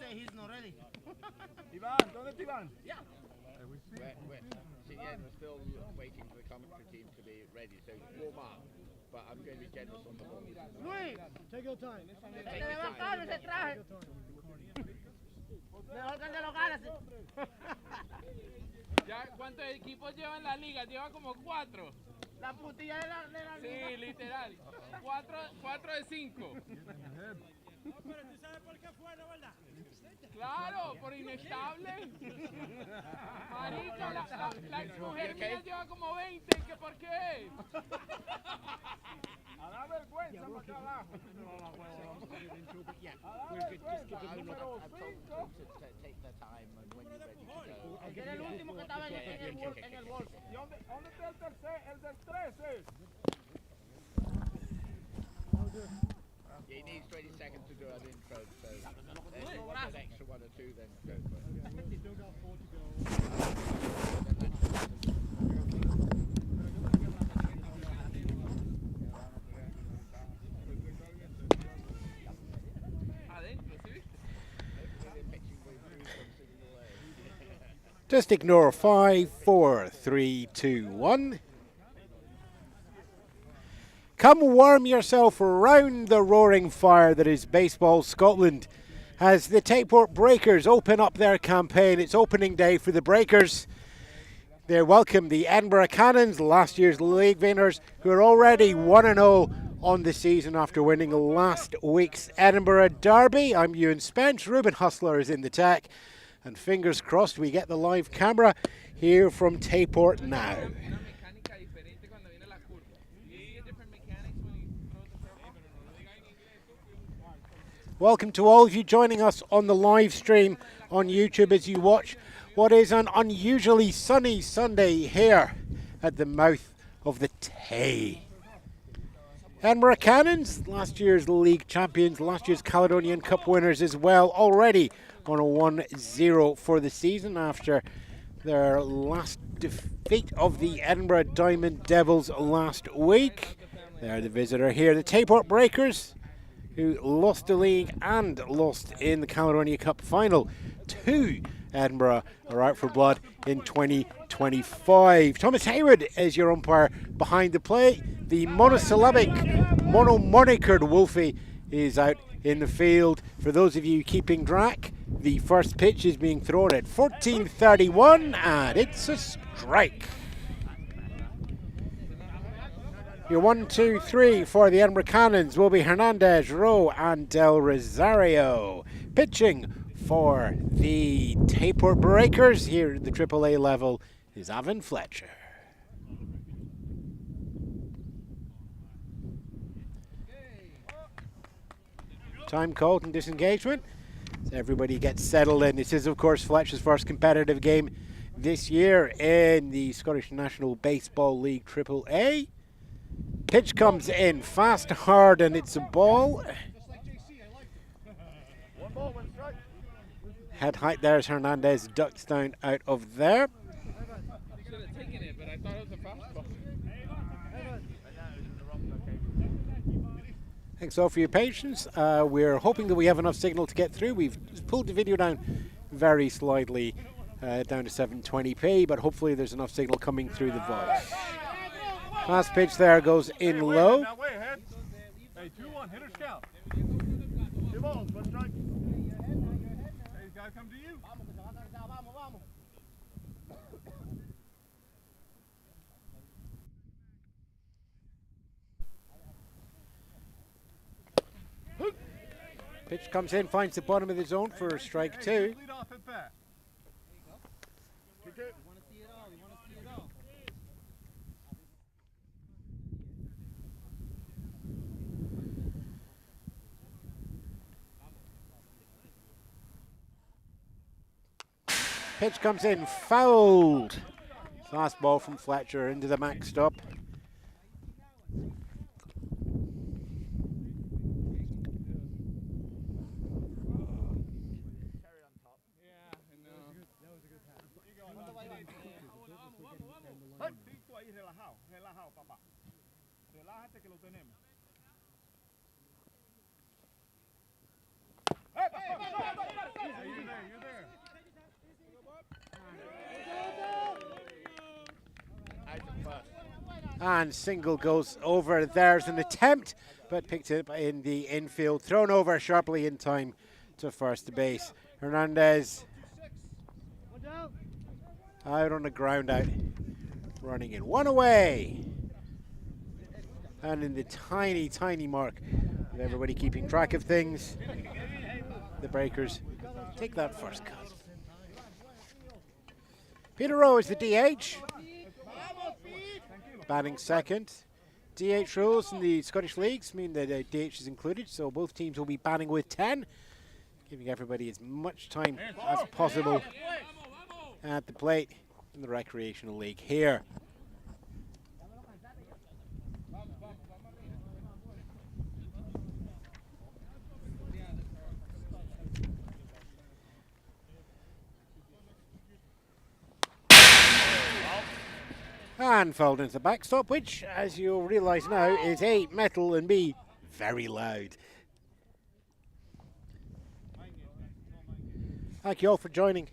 say he's not ready. Ivan, ¿dónde está Ivan? Yeah. We're still waiting for the commentary team to be ready, so warm up. But I'm going to be generous on the ball. Luis, take your time. Take your time. Mejor que el de los Galaxy. ¿Ya cuántos equipos llevan la liga? Lleva como 4. La putilla de la liga. Sí, literal. 4 de 5. No, pero tú sabes por qué fue, ¿no, verdad? Claro, por inestable. Marica, la exmujer mía lleva como 20. ¿Qué por qué? A dar vergüenza para acá abajo. Era el último que estaba en el bolso. ¿Y dónde está el del 13? He needs 20 seconds to do an intro, so there's an extra 1 or 2 then go for it. You still got 4 to go. Just ignore 5, 4, 3, 2, 1. Come warm yourself around the roaring fire that is Baseball Scotland as the Tayport Breakers open up their campaign. It's opening day for the Breakers. They welcome the Edinburgh Cannons, last year's league winners, who are already 1-0 on the season after winning last week's Edinburgh Derby. I'm Ewan Spence. Reuben Hustler is in the tech. And fingers crossed we get the live camera here from Tayport now. Welcome to all of you joining us on the live stream on YouTube as you watch what is an unusually sunny Sunday here at the mouth of the Tay. Edinburgh Cannons, last year's league champions, last year's Caledonian Cup winners as well, already on a 1-0 for the season after their last defeat of the Edinburgh Diamond Devils last week. They're the visitor here, the Tayport Breakers, who lost the league and lost in the Caledonia Cup final to Edinburgh, are out for blood in 2025. Thomas Hayward is your umpire behind the play. The monosyllabic, monomonikered Wolfie is out in the field. For those of you keeping track, the first pitch is being thrown at 14:31 and it's a strike. Your 1, 2, 3 for the Edinburgh Cannons will be Hernandez, Rowe and Del Rosario. Pitching for the Tayport Breakers here at the AAA level is Avon Fletcher. Time called and disengagement. So everybody gets settled in. This is, of course, Fletcher's first competitive game this year in the Scottish National Baseball League AAA. Pitch comes in fast, hard, and it's a ball. Head height there as Hernandez ducks down out of there. Should have taken it, but I thought it was a fastball. Thanks all for your patience. We're hoping that we have enough signal to get through. We've pulled the video down very slightly, down to 720p, but hopefully there's enough signal coming through the voice. Last pitch there goes in low. Now way ahead. Hey, 2-1, hitter scout. 2 balls, 1 strike. Hey, he's got to come to you. Pitch comes in, finds the bottom of the zone for strike 2. Lead off at bat. Pitch comes in, fouled. Fastball from Fletcher into the max stop. And single goes over. There's an attempt, but picked up in the infield. Thrown over sharply in time to first base. Hernandez out on the ground out. Running in. One away. And in the tiny, tiny mark of everybody keeping track of things, the Breakers take that first cut. Peter Rowe is the DH. Batting second. DH rules in the Scottish Leagues mean that DH is included, so both teams will be batting with 10, giving everybody as much time as possible at the plate in the recreational league here. And fouled into the backstop, which, as you'll realise now, is A, metal, and B, very loud. Thank you all for joining.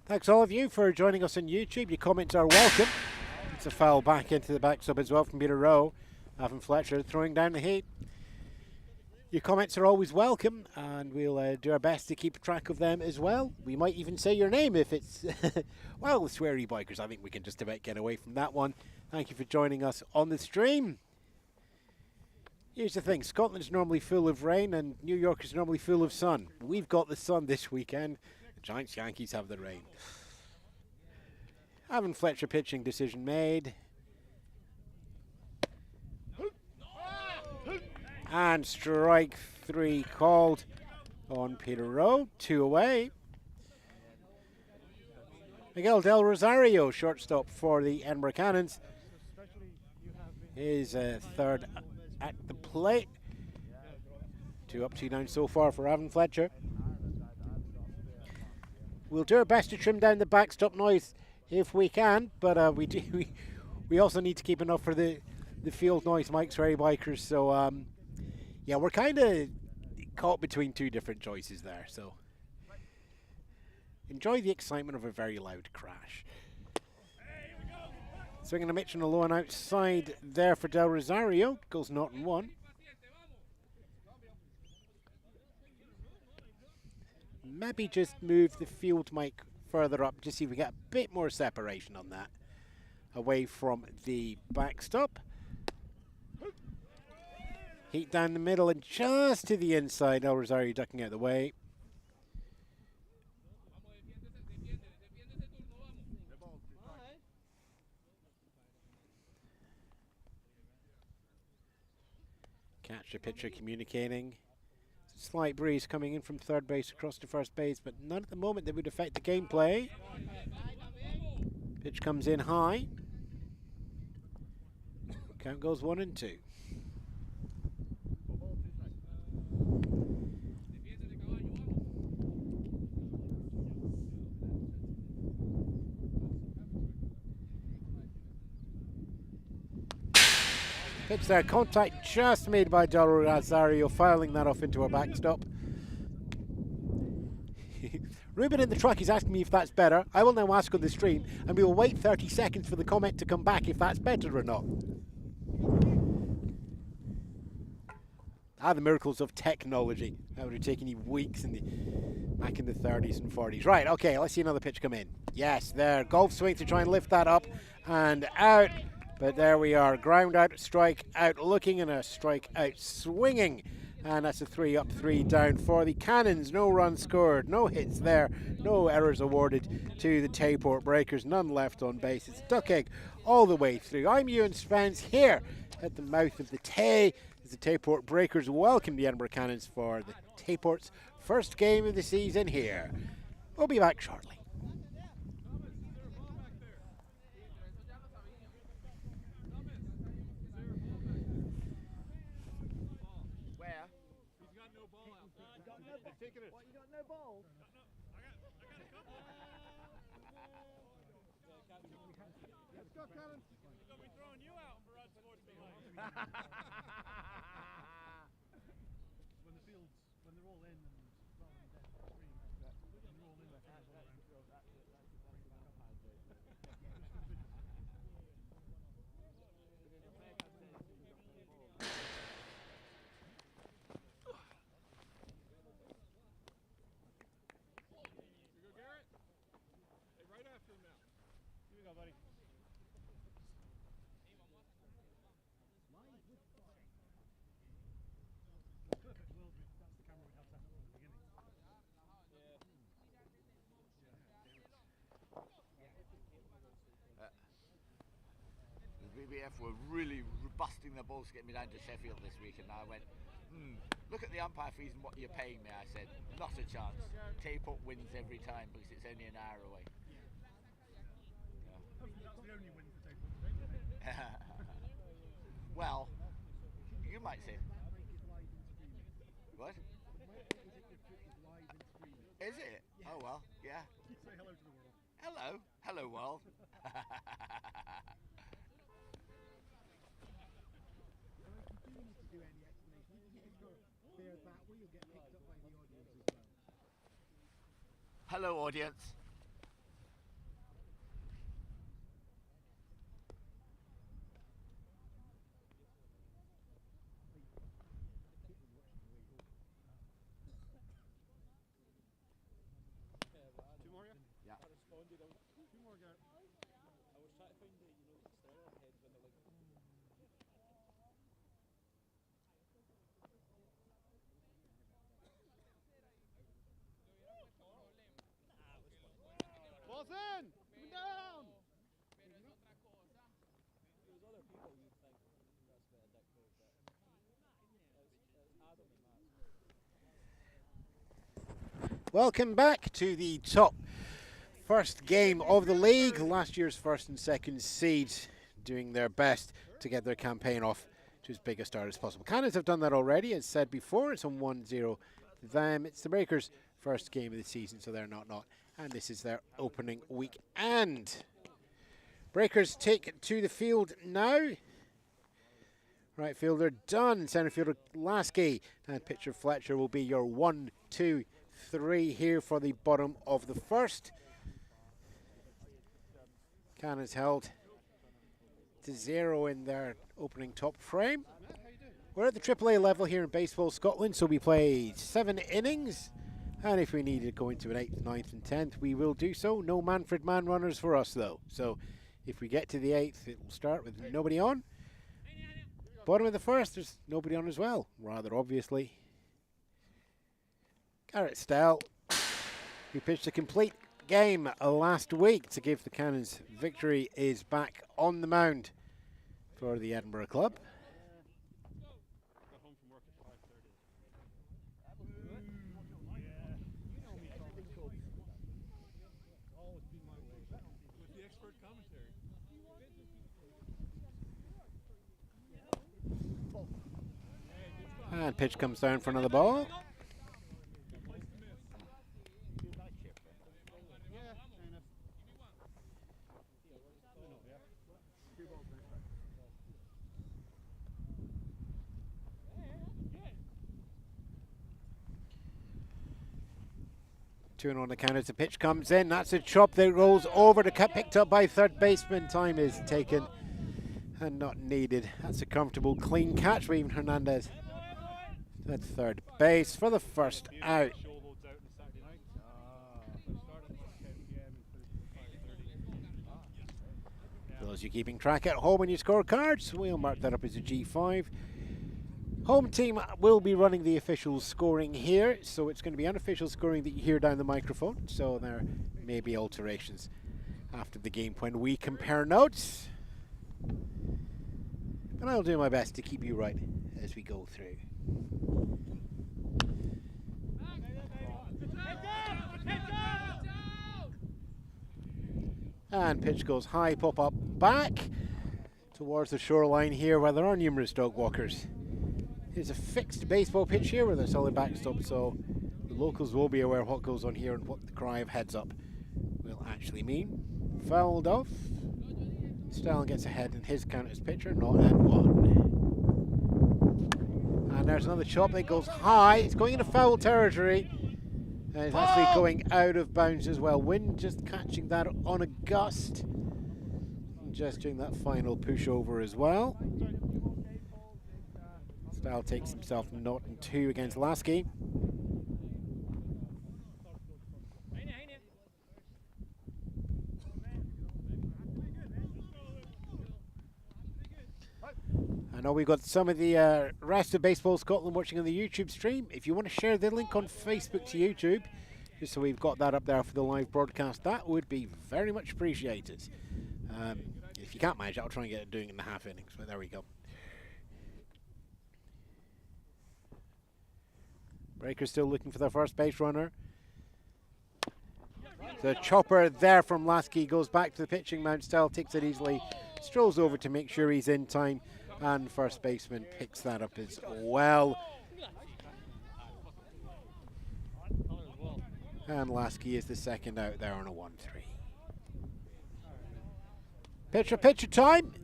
Thanks all of you for joining us on YouTube. Your comments are welcome. It's a foul back into the backstop as well from Peter Rowe. Evan Fletcher throwing down the heat. Your comments are always welcome, and we'll do our best to keep track of them as well. We might even say your name if it's, well, the sweary bikers. I think we can just about get away from that one. Thank you for joining us on the stream. Here's the thing, Scotland's normally full of rain and New York is normally full of sun. We've got the sun this weekend. The Giants Yankees have the rain. Evan Fletcher pitching decision made. And strike 3 called on Peter Rowe. 2 away. Miguel Del Rosario, shortstop for the Edinburgh Cannons, is third at the plate. 2 up, 2 down so far for Evan Fletcher. We'll do our best to trim down the backstop noise if we can, but we also need to keep enough for the field noise mics for any bikers. So yeah, we're kind of caught between 2 different choices there. So enjoy the excitement of a very loud crash. Swinging a Mitch on the low and outside there for Del Rosario. Goes 0-1. Maybe just move the field mic further up, just see if we get a bit more separation on that, away from the backstop. Heat down the middle and just to the inside. El Rosario ducking out the way. Catcher pitcher communicating. Slight breeze coming in from third base across to first base, but none at the moment that would affect the gameplay. Pitch comes in high. Count goes 1 and 2. Pitch there, contact just made by Del Rosario, fouling that off into a backstop. Reuben in the truck is asking me if that's better. I will now ask on the stream, and we will wait 30 seconds for the comment to come back if that's better or not. The miracles of technology. That would have taken you weeks back in the 30s and 40s. Right, okay, let's see another pitch come in. Yes, there, golf swing to try and lift that up, and out. But there we are, ground out, strike out looking, and a strike out swinging. And that's a 3 up, 3 down for the Cannons. No runs scored, no hits there, no errors awarded to the Tayport Breakers, none left on base. It's duck egg all the way through. I'm Ewan Spence here at the mouth of the Tay as the Tayport Breakers welcome the Edinburgh Cannons for the Tayport's first game of the season here. We'll be back shortly. Let's go, Cannons. We're throwing you out for When the fields, when they're all in and rather than dead screen, when they're all in, the fields all around. You go, Garrett. Hey, right after him now. Here we go, buddy. Perfect world, that's the camera we'd have set up from the beginning. The BBF were really busting their balls to get me down to Sheffield this week, and I went, look at the umpire fees and what you're paying me. I said, not a chance. Tayport wins every time because it's only an hour away. Hopefully that's the only win for Tayport. Well, you might say. What? Is it? Oh well, yeah. Say hello to the world. Hello. Hello, world. Hello, audience. Two more, yeah? Yeah. Two more, Garrett. I was trying to find the, steroid heads when they're like, Ball's in! Coming down! there's other people you'd think that's a bit addictive, but it's Adam and Matt. Welcome back to the top first game of the league. Last year's first and second seeds doing their best to get their campaign off to as big a start as possible. Cannons have done that already, as said before. It's on 1-0 to them. It's the Breakers' first game of the season, so they're not. And this is their opening week. And Breakers take it to the field now. Right fielder done. Centre fielder Lasky and pitcher Fletcher will be your 1, 2, 3 here for the bottom of the first. Cannons held to 0 in their opening top frame. We're at the AAA level here in Baseball Scotland, so we play 7 innings. And if we need to go into an 8th, 9th and 10th, we will do so. No Manfred man runners for us, though. So if we get to the 8th, it will start with nobody on. Bottom of the first, there's nobody on as well, rather obviously. Garrett Stell, who pitched a complete game last week to give the Cannons victory, is back on the mound for the Edinburgh club. Got home from work at 5:30. Always been my way. With the expert commentary. And pitch comes down for another ball. Two and on the count as the pitch comes in. That's a chop that rolls over to cut, picked up by third baseman. Time is taken and not needed. That's a comfortable, clean catch. Reuben Hernandez at third base for the first out. For those of you keeping track at home on your scorecards, we'll mark that up as a G5. Home team will be running the official scoring here, so it's going to be unofficial scoring that you hear down the microphone, so there may be alterations after the game when we compare notes. But I'll do my best to keep you right as we go through. And pitch goes high, pop up back towards the shoreline here where there are numerous dog walkers. It's a fixed baseball pitch here with a solid backstop, so the locals will be aware of what goes on here and what the cry of heads up will actually mean. Fouled off. Stalin gets ahead in his count as pitcher, not at 1. And there's another chop that goes high. It's going into foul territory. And it's actually going out of bounds as well. Wind just catching that on a gust. And just doing that final pushover as well. Style takes himself 0-2 against Lasky. I know we've got some of the rest of Baseball Scotland watching on the YouTube stream. If you want to share the link on Facebook to YouTube, just so we've got that up there for the live broadcast, that would be very much appreciated. If you can't manage it, I'll try and get it doing in the half innings, but there we go. Breakers still looking for their first base runner. The chopper there from Lasky goes back to the pitching mount. Style takes it easily, strolls over to make sure he's in time, and first baseman picks that up as well. And Lasky is the second out there on a 1-3. Pitcher time.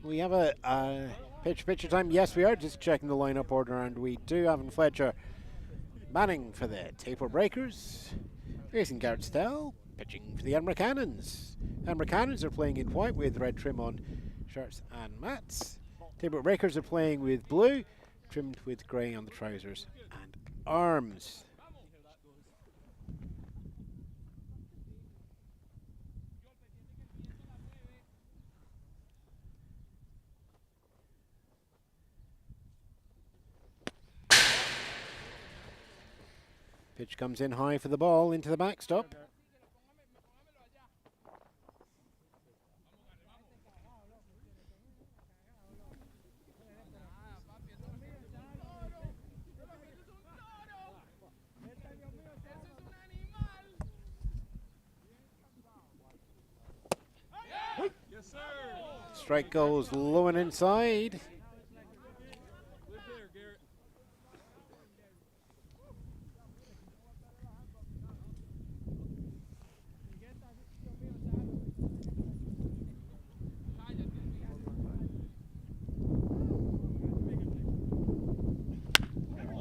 We have a pitcher time. Yes, we are just checking the lineup order, and we do have in Fletcher batting for the Tayport Breakers, facing Garrett Stell, pitching for the Edinburgh Cannons. Edinburgh Cannons are playing in white with red trim on shirts and mats. Tayport Breakers are playing with blue, trimmed with grey on the trousers and arms. Pitch comes in high for the ball into the backstop. Strike goes low and inside.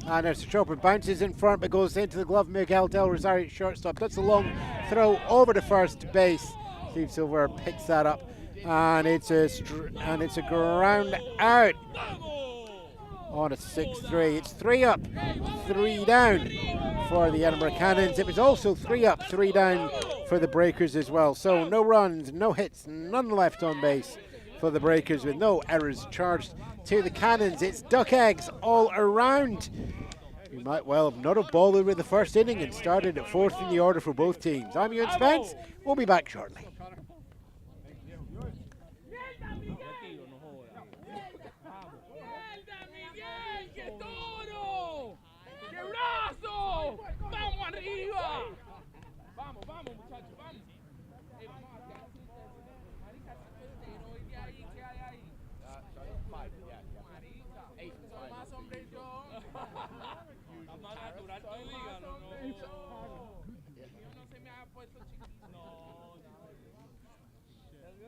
And there's a chopper, bounces in front but goes into the glove. Miguel Del Rosario shortstop. That's a long throw over to first base. Steve Silver picks that up, and it's a ground out on a 6-3. It's 3 up, 3 down for the Edinburgh Cannons. It was also 3 up, 3 down for the Breakers as well. So no runs, no hits, none left on base for the Breakers with no errors charged to the Cannons. It's duck eggs all around. We might well have not have balled with the first inning and started at 4th in the order for both teams. I'm Ewan Spence. We'll be back shortly.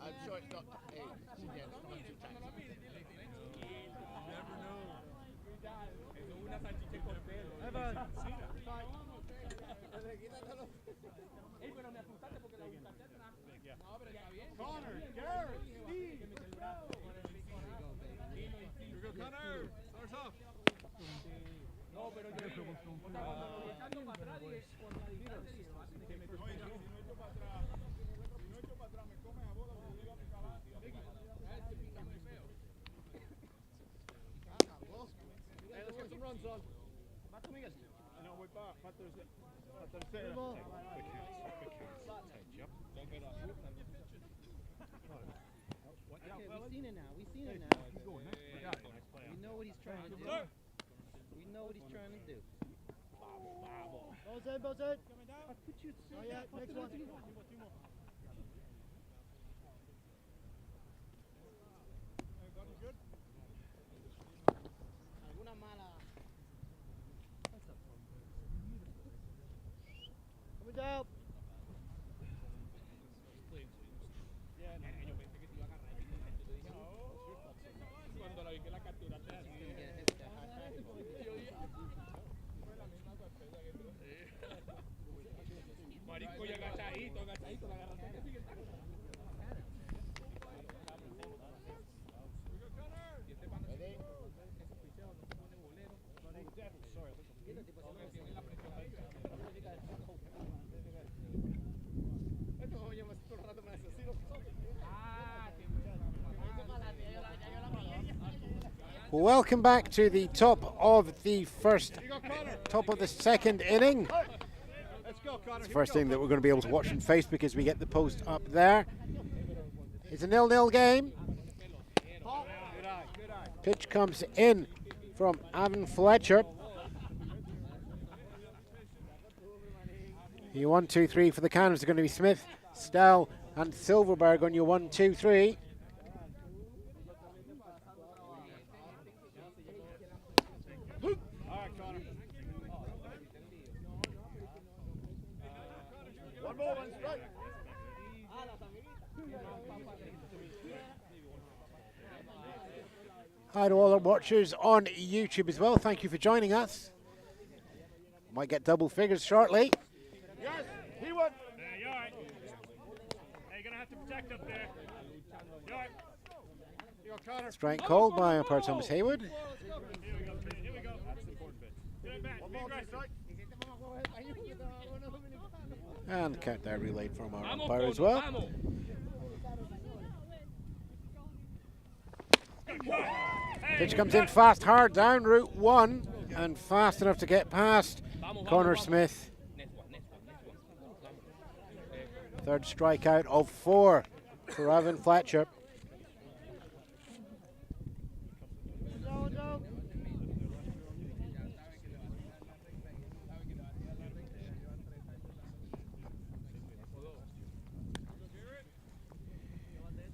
I'm sure it's not 8. Yeah, it's not too taxing. Connor, Garrett, Steve, here we go, Connor. Stars off. No, pero yo echando para atrás y con la distancia. Hey, let's get some runs on. Back to Miguel. No, voy para tercera. Okay, we've seen it now. We've seen it now. We know what he's trying to do. We know what he's trying to do. Balls in, balls in. Oh yeah, next one. Alguna mala. Coming down. Yeah, Welcome back to the top of the second inning. Let's go, Connor. It's the first thing that we're going to be able to watch on Facebook as we get the post up there. It's a 0-0 game. Pitch comes in from Ewan Fletcher. Your 1, 2, 3 for the Cannons are going to be Smith, Stell, and Silverberg on your 1, 2, 3. Hi to all our watchers on YouTube as well. Thank you for joining us. Might get double figures shortly. Yes, he won. You're all right. Hey, you're going to have to protect up there. You're all right. You go, Connor. Strike called by umpire Thomas Haywood. Here we go. Here we go. That's the important bit. Get it back. Be aggressive. And the count there relayed from our umpire as well. Pitch comes in fast, hard down Route 1 and fast enough to get past Connor Smith. Third strikeout of 4 for Ewan Fletcher.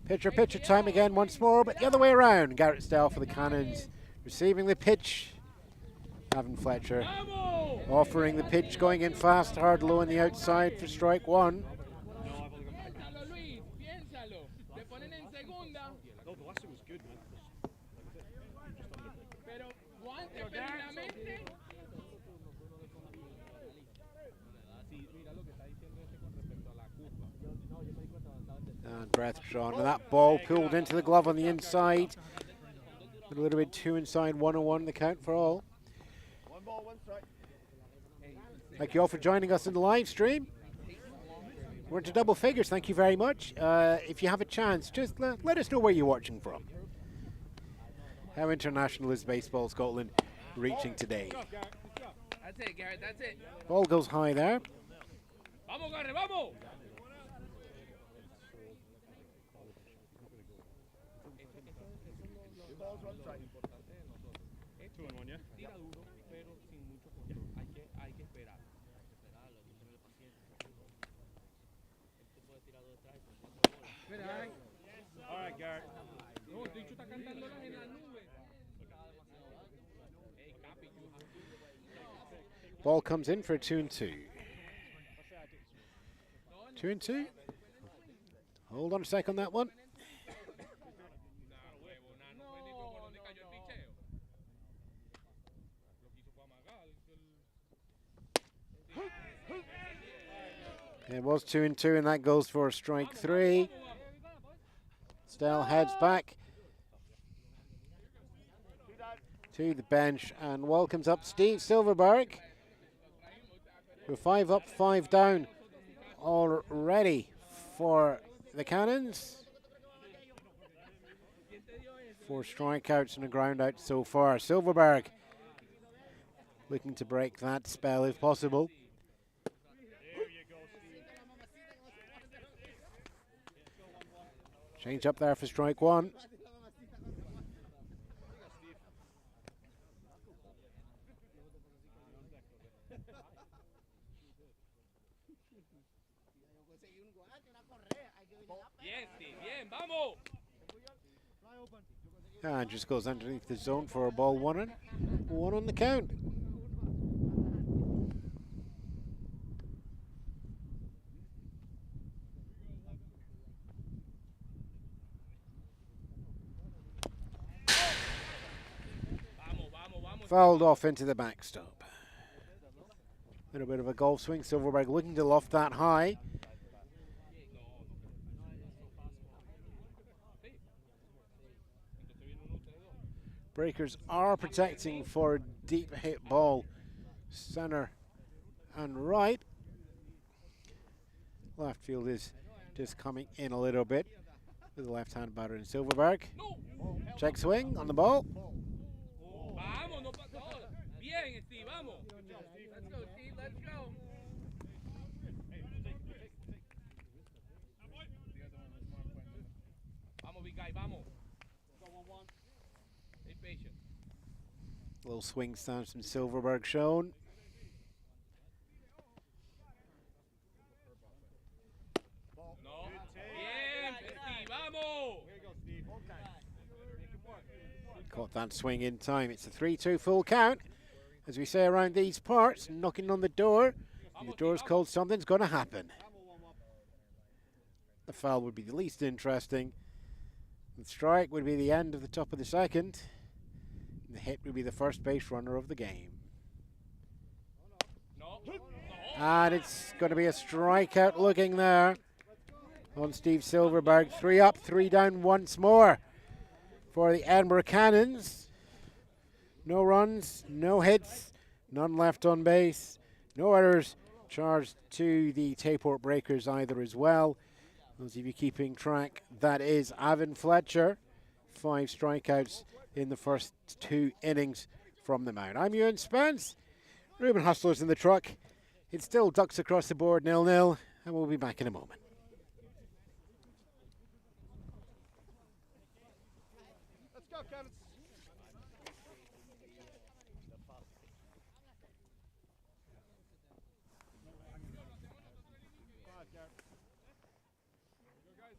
Pitcher time again once more, but the other way around. Garrett Stell for the Cannons receiving the pitch. Ewan Fletcher offering the pitch, going in fast, hard, low on the outside for strike 1. And breath drawn, and that ball pulled into the glove on the inside. A little bit 2 inside, 1-1 the count for all. One ball, one strike. Thank you all for joining us in the live stream. We're into double figures, thank you very much. If you have a chance, just let us know where you're watching from. How international is Baseball Scotland reaching today? That's it, Garrett, that's it. Ball goes high there. Vamos, Garrett, vamos! All right, Garrett. Ball comes in for a 2-2. 2-2. Hold on a sec on that one. It was 2-2, and that goes for strike 3. Stell heads back to the bench and welcomes up Steve Silverberg. We're 5 up, 5 down already for the Cannons. 4 strikeouts and a ground out so far. Silverberg looking to break that spell if possible. Change up there for strike 1. And just goes underneath the zone for a ball 1 on the count. Fouled off into the backstop. Little bit of a golf swing. Silverberg looking to loft that high. Breakers are protecting for a deep hit ball. Center and right. Left field is just coming in a little bit with the left-hand batter in Silverberg. Check swing on the ball. Vamos, no pasa. Bien, Steve, vamos. Let's go, Steve, let's go. Vamos, big guy, vamos. Stay patient. Little swing stance from Silverberg shown. No. Bien, Steve, vamos. Caught that swing in time. It's a 3-2 full count. As we say around these parts, knocking on the door. And the door's called, something's going to happen. The foul would be the least interesting. The strike would be the end of the top of the second. And the hit would be the first base runner of the game. And it's going to be a strikeout looking there on Steve Silverberg. 3 up, 3 down once more for the Edinburgh Cannons. No runs, no hits, none left on base. No errors charged to the Tayport Breakers either as well. Those of you keeping track, that is Avon Fletcher. 5 strikeouts in the first 2 innings from the mound. I'm Ewan Spence. Reuben Hustler's in the truck. It's still Ducks across the board, 0-0, and we'll be back in a moment. Let's go, Cannons. Let's go, guys.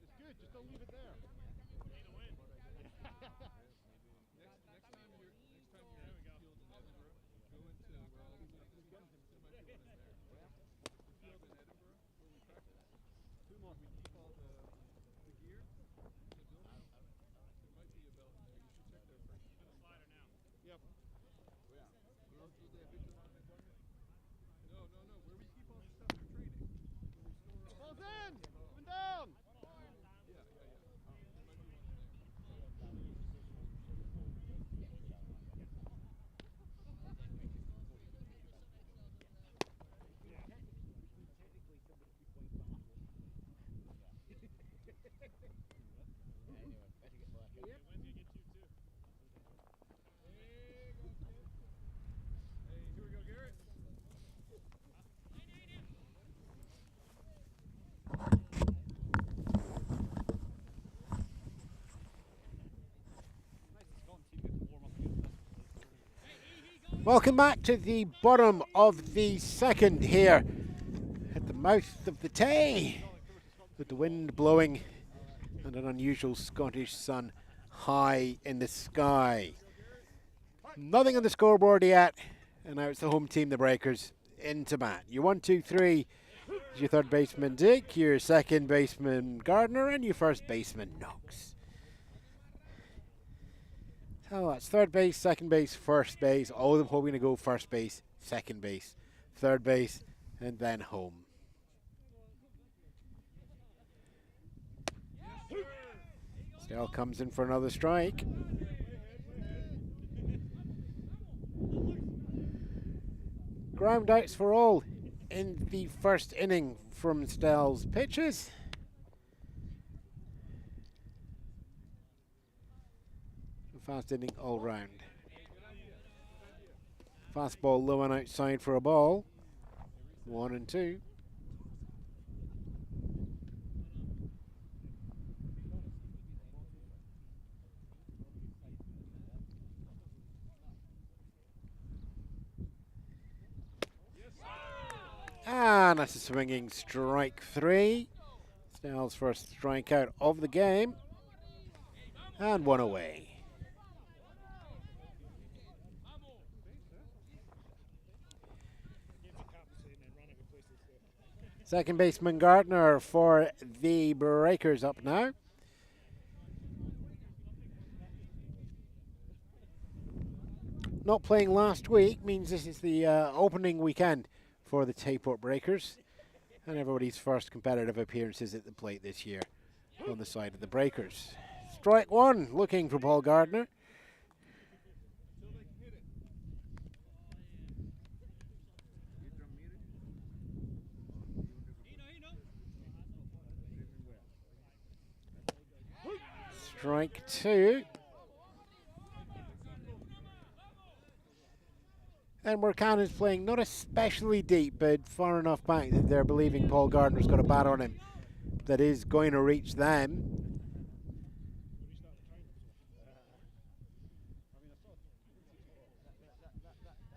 It's good, just don't leave it there. Balls in! Up and down! Welcome back to the bottom of the second here at the mouth of the Tay, with the wind blowing and an unusual Scottish sun high in the sky. Nothing on the scoreboard yet, and now it's the home team, the Breakers, into bat. Your 1-2-3 is your third baseman Dick, your second baseman Gardner, and your first baseman Knox. Oh, that's third base, second base, first base. All of them hoping to go first base, second base, third base, and then home. Still comes in for another strike. Ground outs for all in the first inning from Stell's pitches. Fast inning all round. Fastball low and outside for a ball. 1-2. And that's a swinging strike 3. Snell's first strikeout of the game. And 1 away. Second baseman Gardner for the Breakers up now. Not playing last week means this is the opening weekend for the Tayport Breakers. And everybody's first competitive appearances at the plate this year on the side of the Breakers. Strike one, looking for Paul Gardner. Strike two. Edinburgh Cannons playing not especially deep, but far enough back that they're believing Paul Gardner's got a bat on him that is going to reach them.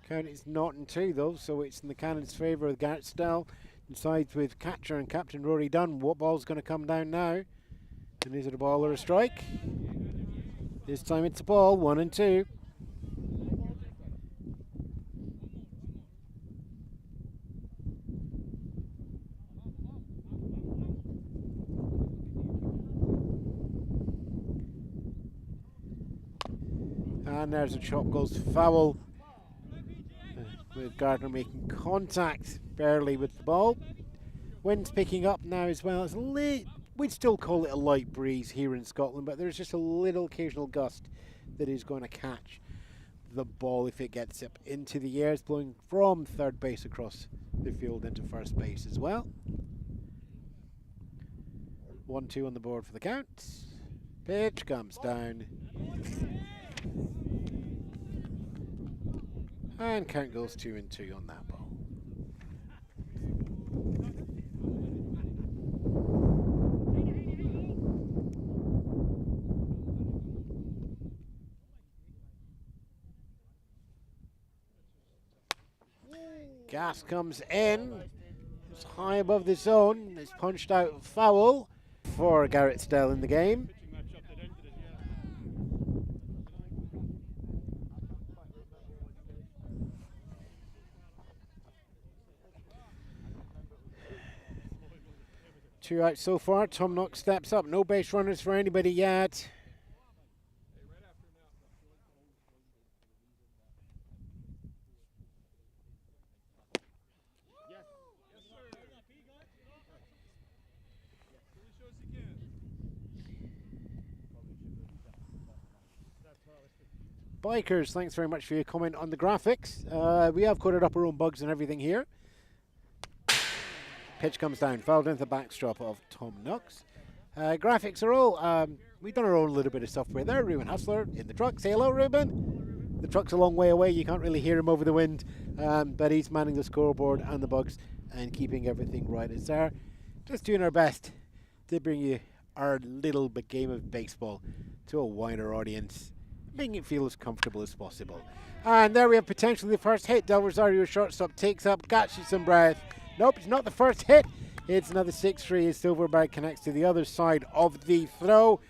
Count is not in two though, so it's in the Cannons' favour with Garrett Stell. Sides with catcher and captain Rory Dunn. What ball's going to come down now? And is it a ball or a strike? This time it's a ball, 1 and 2. And there's a chop, goes foul. With Gardner making contact barely with the ball. Wind's picking up now as well. It's we'd still call it a light breeze here in Scotland, but there's just a little occasional gust that is going to catch the ball if it gets up into the air. It's blowing from third base across the field into first base as well. 1-2 on the board for the count. Pitch comes down. And count goes 2 and 2 on that ball. Gas comes in. It's high above the zone. It's punched out foul for Garrett Stell in the game. Two out so far. Tom Knox steps up. No base runners for anybody yet. Bikers, thanks very much for your comment on the graphics. We have coded up our own bugs and everything here. Pitch comes down, fouled into the backstop of Tom Knox. Graphics are all, we've done our own little bit of software there. Reuben Hustler in the truck. Say hello, Reuben. The truck's a long way away, you can't really hear him over the wind, but he's manning the scoreboard and the bugs and keeping everything right as there. Just doing our best to bring you our little bit game of baseball to a wider audience, making it feel as comfortable as possible. And there we have potentially the first hit. Del Rosario shortstop takes up, catches some breath. Nope, it's not the first hit. It's another 6-3 as Silverberg connects to the other side of the throw.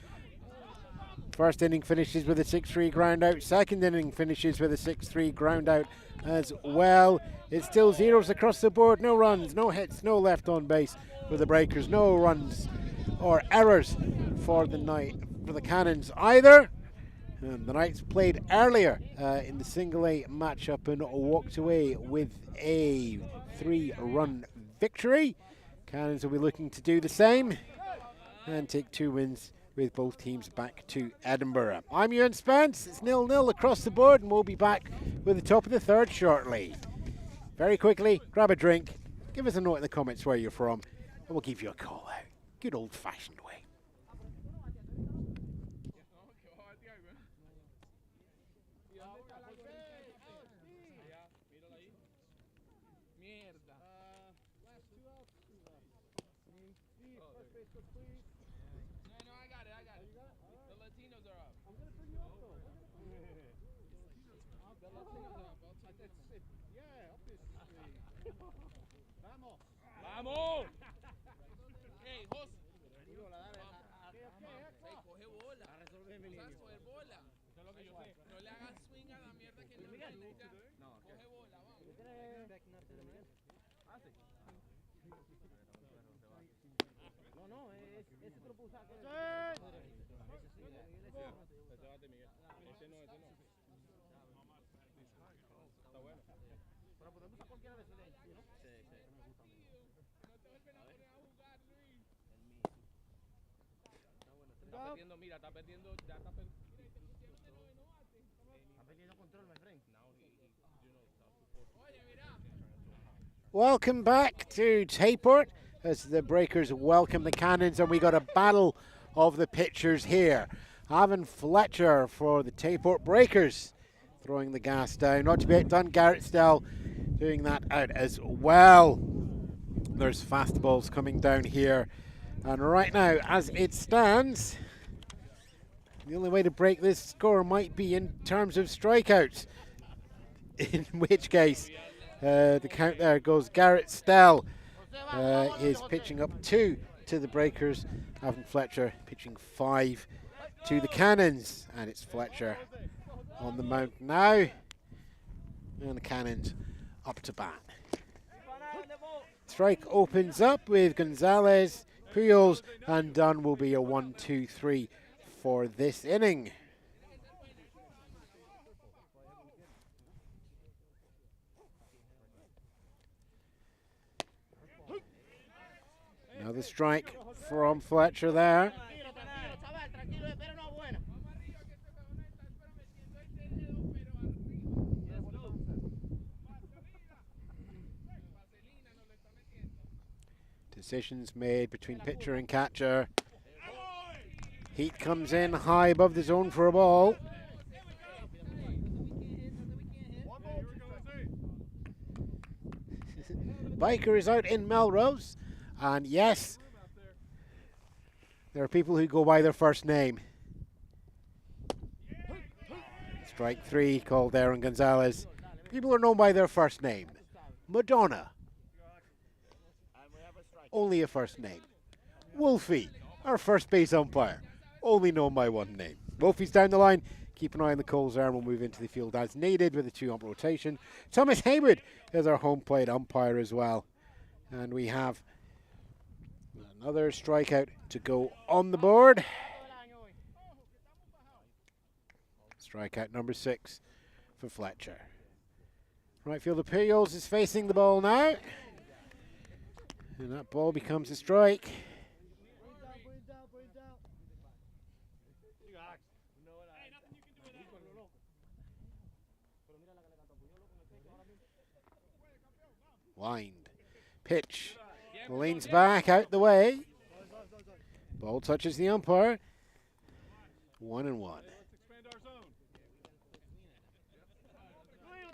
First inning finishes with a 6-3 ground out. Second inning finishes with a 6-3 ground out as well. It's still zeros across the board. No runs, no hits, no left on base for the Breakers. No runs or errors for the night for the Cannons either. And the Knights played earlier in the single A matchup and walked away with a 3-run victory. Cannons will be looking to do the same and take 2 wins with both teams back to Edinburgh. I'm Ewan Spence. It's 0-0 across the board, and we'll be back with the top of the third shortly. Very quickly, grab a drink, give us a note in the comments where you're from, and we'll give you a call out. Good old-fashioned way. ¡Vamos! Hey, José. Coge bola. ¿Sabes coger bola? No le hagas swing a la mierda que no le gusta. Coge bola, vamos. No, ese te lo puedo usar. Ese no. Está bueno. Pero podemos usar cualquiera de esos de ahí, ¿no? Sí. perdiendo, mira, está perdiendo, ya está perdiendo. Welcome back to Tayport as the Breakers welcome the Cannons, and we got a battle of the pitchers here. Ewan Fletcher for the Tayport Breakers throwing the gas down. Not to be outdone, Garrett Stell doing that out as well. There's fastballs coming down here, and right now as it stands, the only way to break this score might be in terms of strikeouts, in which case the count there goes Garrett Stell is pitching up 2 to the Breakers. Ewan Fletcher pitching 5 to the Cannons, and it's Fletcher on the mount now, and the Cannons up to bat. Strike opens up with Gonzalez, Purcell, and Dunn will be a 1-2-3 for this inning. Another strike from Fletcher there. Decisions made between pitcher and catcher. Heat comes in high above the zone for a ball. Biker is out in Melrose, and yes, there are people who go by their first name. Strike 3 called there on Gonzalez. People are known by their first name. Madonna, only a first name. Wolfie, our first base umpire, only known by one name. Wolfie's down the line. Keep an eye on the Coles there, and we'll move into the field as needed with a 2-ump rotation. Thomas Haywood is our home plate umpire as well. And we have another strikeout to go on the board. Strikeout number 6 for Fletcher. Right fielder Purcell is facing the ball now, and that ball becomes a strike. Wind, pitch, leans back out the way. Ball touches the umpire. 1-1.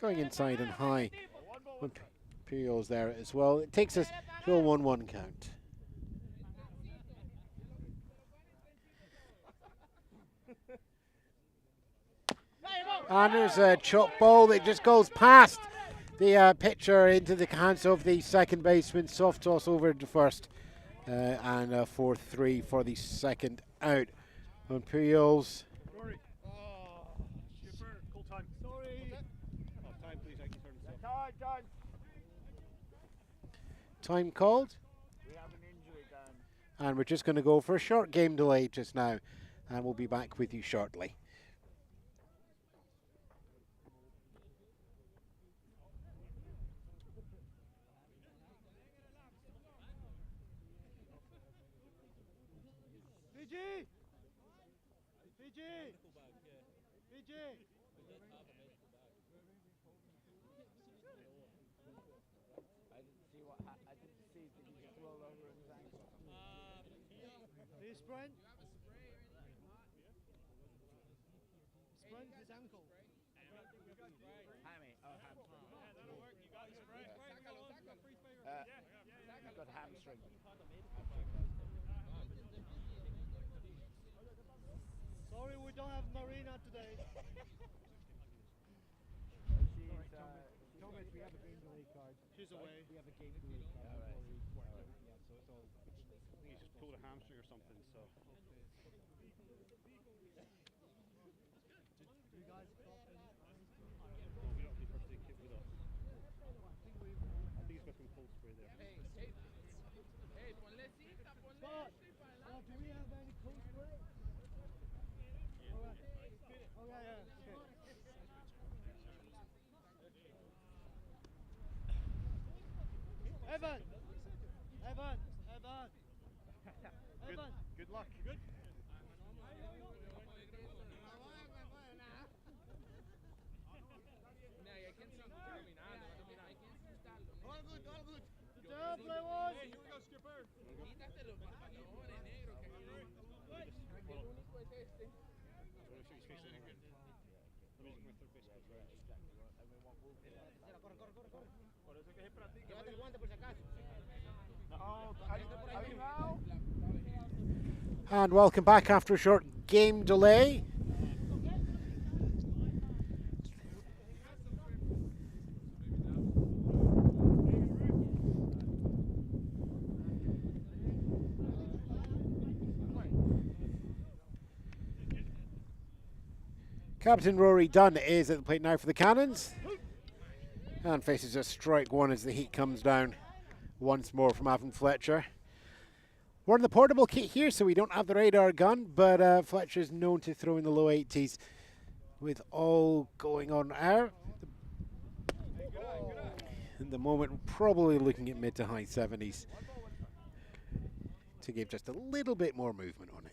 Going inside and high. Purcell's there as well. It takes us to a 1-1 count. And there's a chop ball that just goes past the pitcher into the hands of the second baseman. Soft toss over to first, and a 4-3 for the second out on Purcell's. Time called. We have an injury, Dan. And we're just going to go for a short game delay just now, and we'll be back with you shortly. Fiji! Fiji! Fiji! I didn't see. Did he just roll over his ankle? Did he sprain? Sprained his ankle. Hammy. Oh, hamstring. He's got hamstring. Sorry, we don't have Marina today. We have a game delay card. She's away. We have a game delay card. Alright. Yeah, so it's all. I think he's just pulled a hamstring or something, so. You guys got any? No, we don't have the first aid kit with us. I think he's got some cold spray there. Hey, ponle cinta, ponle esto y para adelante. Do we have any cold spray? Alright. Oh, yeah, okay. Evan! Evan! Evan! Evan! Good luck. Good. play one. Hey, here we go, skipper. Quítate los pantalones, negro. Que aquí el único es este. Llévate el guante por si acaso. And welcome back after a short game delay. Captain Rory Dunn is at the plate now for the Cannons and faces a strike one as the heat comes down once more from Avon Fletcher. We're in the portable kit here, so we don't have the radar gun, but Fletcher is known to throw in the low 80s with all going on out. At the moment, we're probably looking at mid to high 70s to give just a little bit more movement on it.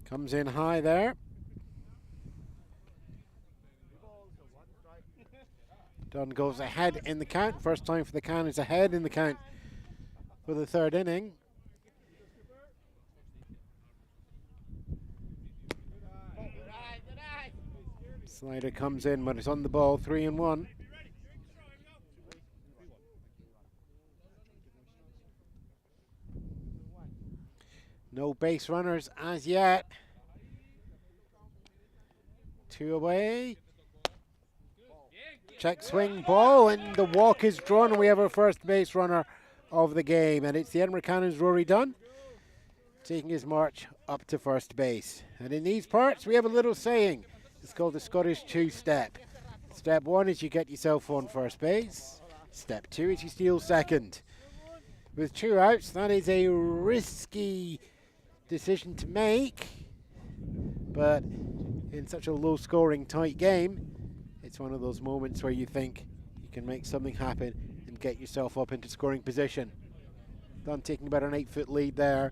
Comes in high there. Dunn goes ahead in the count. First time for the Cannons ahead in the count for the third inning. Slider comes in, but it's on the ball, 3-1. No base runners as yet. 2 away. Check swing ball, and the walk is drawn, and we have our first base runner of the game, and it's the Edinburgh Cannons' Rory Dunn taking his march up to first base. And in these parts, we have a little saying. It's called the Scottish two-step. Step 1 is you get yourself on first base. Step 2 is you steal second. With 2 outs, that is a risky decision to make, but in such a low-scoring, tight game, it's one of those moments where you think you can make something happen and get yourself up into scoring position. Dunn taking about an 8-foot lead there.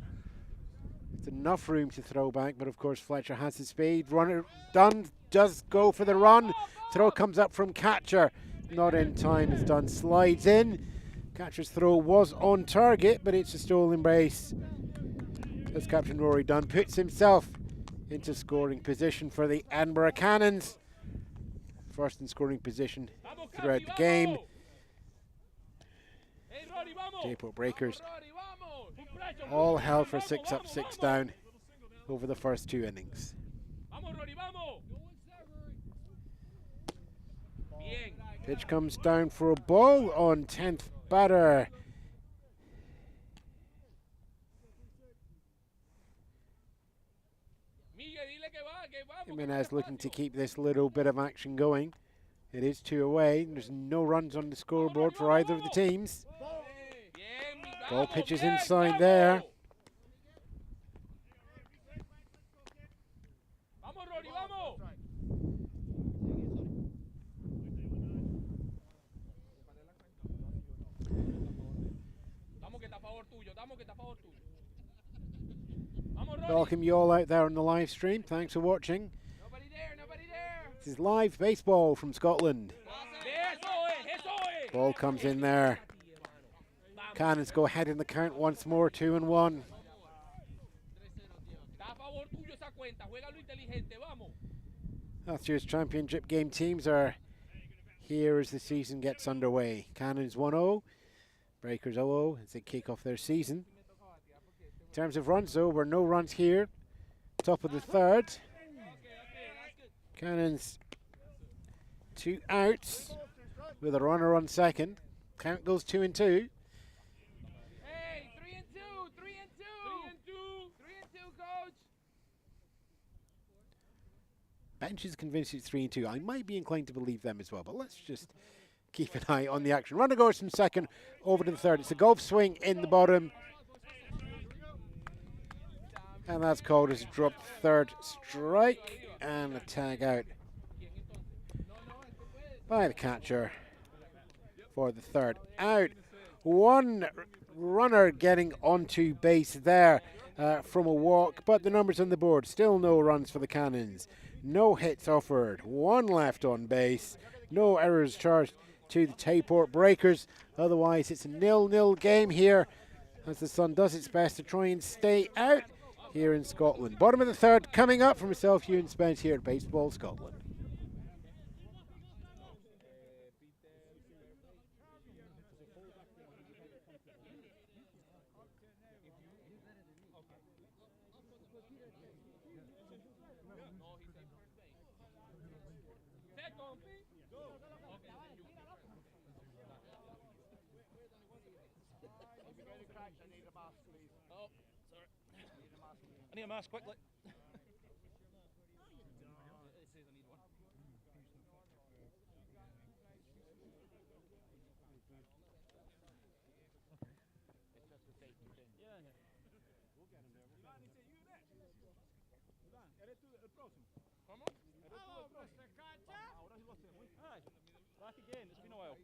It's enough room to throw back, but of course Fletcher has his speed. Runner Dunn does go for the run. Throw comes up from catcher, not in time as Dunn slides in. Catcher's throw was on target, but it's a stolen base as Captain Rory Dunn puts himself into scoring position for the Edinburgh Cannons. First in scoring position throughout the game. Tayport Breakers all held for 6 up, 6 down over the first 2 innings. Pitch comes down for a ball on 10th batter. Jimenez looking to keep this little bit of action going. It is 2 away. There's no runs on the scoreboard for either of the teams. Ball pitches inside there. Welcome you all out there on the live stream. Thanks for watching. Nobody there, nobody there. This is live baseball from Scotland. Ball comes in there. Cannons go ahead in the count once more, 2-1. Last year's championship game teams are here as the season gets underway. Cannons 1-0, Breakers 0-0 as they kick off their season. In terms of runs, though, we're no runs here. Top of the third. Cannons 2 outs with a runner on second. Count goes 2-2. Hey, 3-2, 3-2. 3-2, coach. Bench is convinced it's 3-2. I might be inclined to believe them as well, but let's just keep an eye on the action. Runner goes from second over to the third. It's a golf swing in the bottom. And that's called as a dropped third strike and a tag out by the catcher for the third out. One runner getting onto base there from a walk, but the numbers on the board, still no runs for the Cannons. No hits offered, one left on base, no errors charged to the Tayport Breakers. Otherwise, it's a 0-0 game here as the sun does its best to try and stay out here in Scotland. Bottom of the third coming up from myself, Ewan Spence, here at Baseball Scotland. I need a mask quickly. Back again, it's been a while.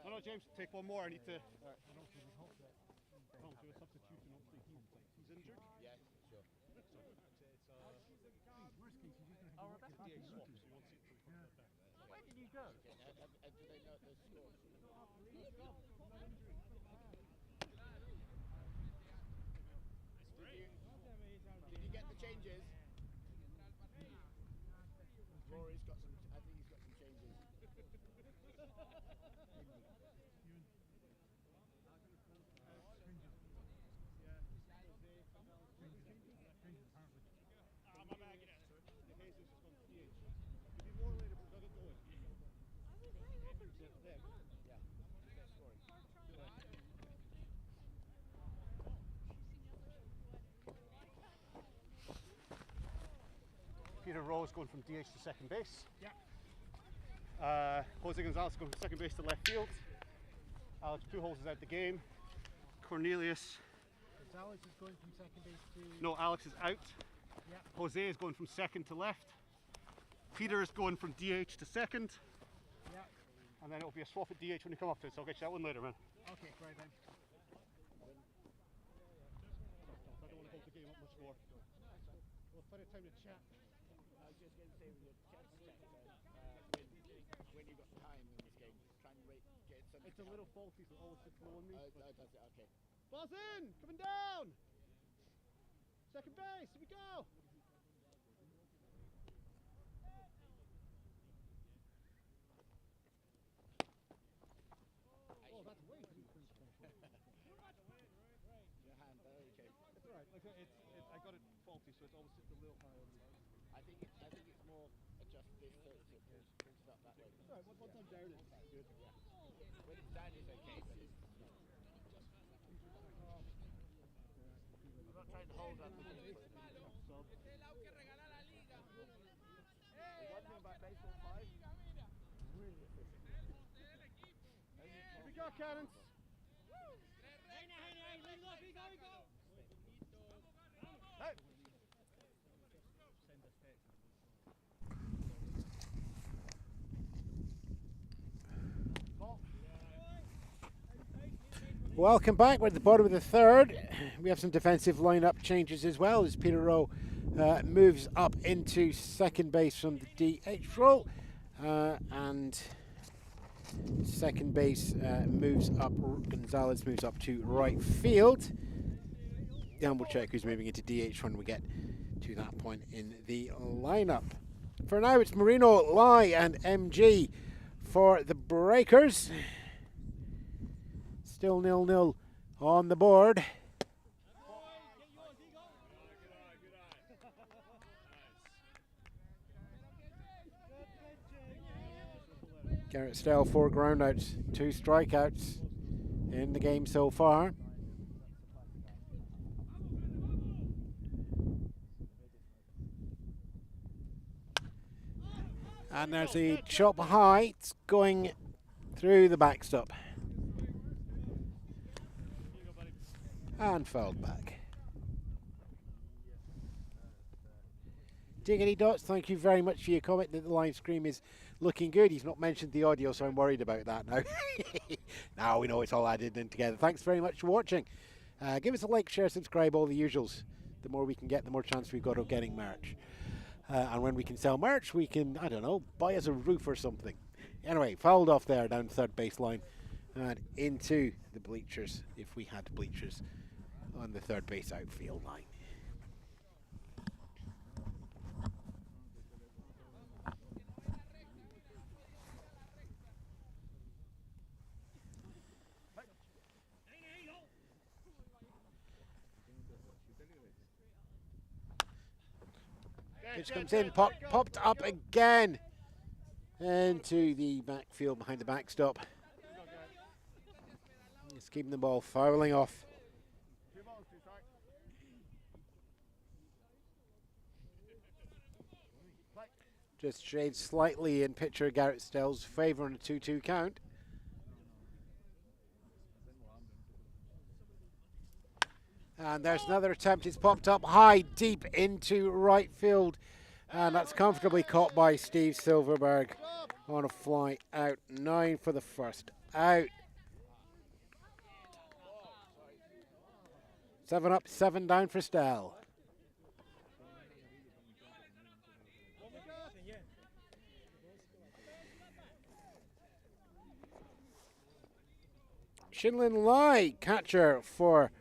No, James, take one more. I need to. He's injured? Yeah, sure. Where did you go? Do they know the score? Did you get the changes? Rory's got some. I think he's got some changes. Peter Rose going from DH to second base. Yeah. Jose Gonzalez going from second base to left field. Alex Pujols is out the game. Cornelius. Gonzalez is going from second base to... No, Alex is out. Yeah. Jose is going from second to left. Peter is going from DH to second. Yeah. And then it'll be a swap at DH when you come up to it, so I'll get you that one later, man. Okay, right then. I don't want to hold the game up much more. We'll find a time to chat. I was just going to say with your chest check, when you got time in this game, try and get some. It's a little faulty, so it always sits low on me. Does it? Okay. Ball's in! Coming down! Second base, here we go! Oh, that's way too close. Your hand, okay. It's alright, like I got it faulty, so it's always sits a little high on me. I think it's more adjust this so it pulls it up that way. Alright, once I'm down, it's good. Yeah. When it's down, it's okay, but it's not. I'm not trying to hold up the game. The one thing about baseball 5, really efficient. Here we go, Cannons! Hey! Welcome back. We're at the bottom of the third. We have some defensive lineup changes as well as Peter Rowe moves up into second base from the DH role, and second base moves up. Gonzalez moves up to right field. And we'll check who's moving into DH when we get to that point in the lineup. For now, it's Marino, Lai, and MG for the Breakers. Still 0-0 on the board. Garrett Stell, 4 groundouts, 2 strikeouts in the game so far. And there's the shot behind. It's going through the backstop. And fouled back. Diggity Dots, thank you very much for your comment that the live stream is looking good. He's not mentioned the audio, so I'm worried about that now. Now we know it's all added in together. Thanks very much for watching. Give us a like, share, subscribe, all the usuals. The more we can get, the more chance we've got of getting merch. And when we can sell merch, we can, I don't know, buy us a roof or something. Anyway, fouled off there down third baseline and into the bleachers, if we had bleachers on the third base outfield line. Pitch comes in, popped up again into the backfield behind the backstop. Just keeping the ball fouling off. Just shades slightly in pitcher Garrett Stell's favour on a 2-2 count. And there's another attempt. It's popped up high, deep into right field. And that's comfortably caught by Steve Silverberg on a fly out. 9 for the first out. 7 up, 7 down for Stell. Shinlin Lai, catcher for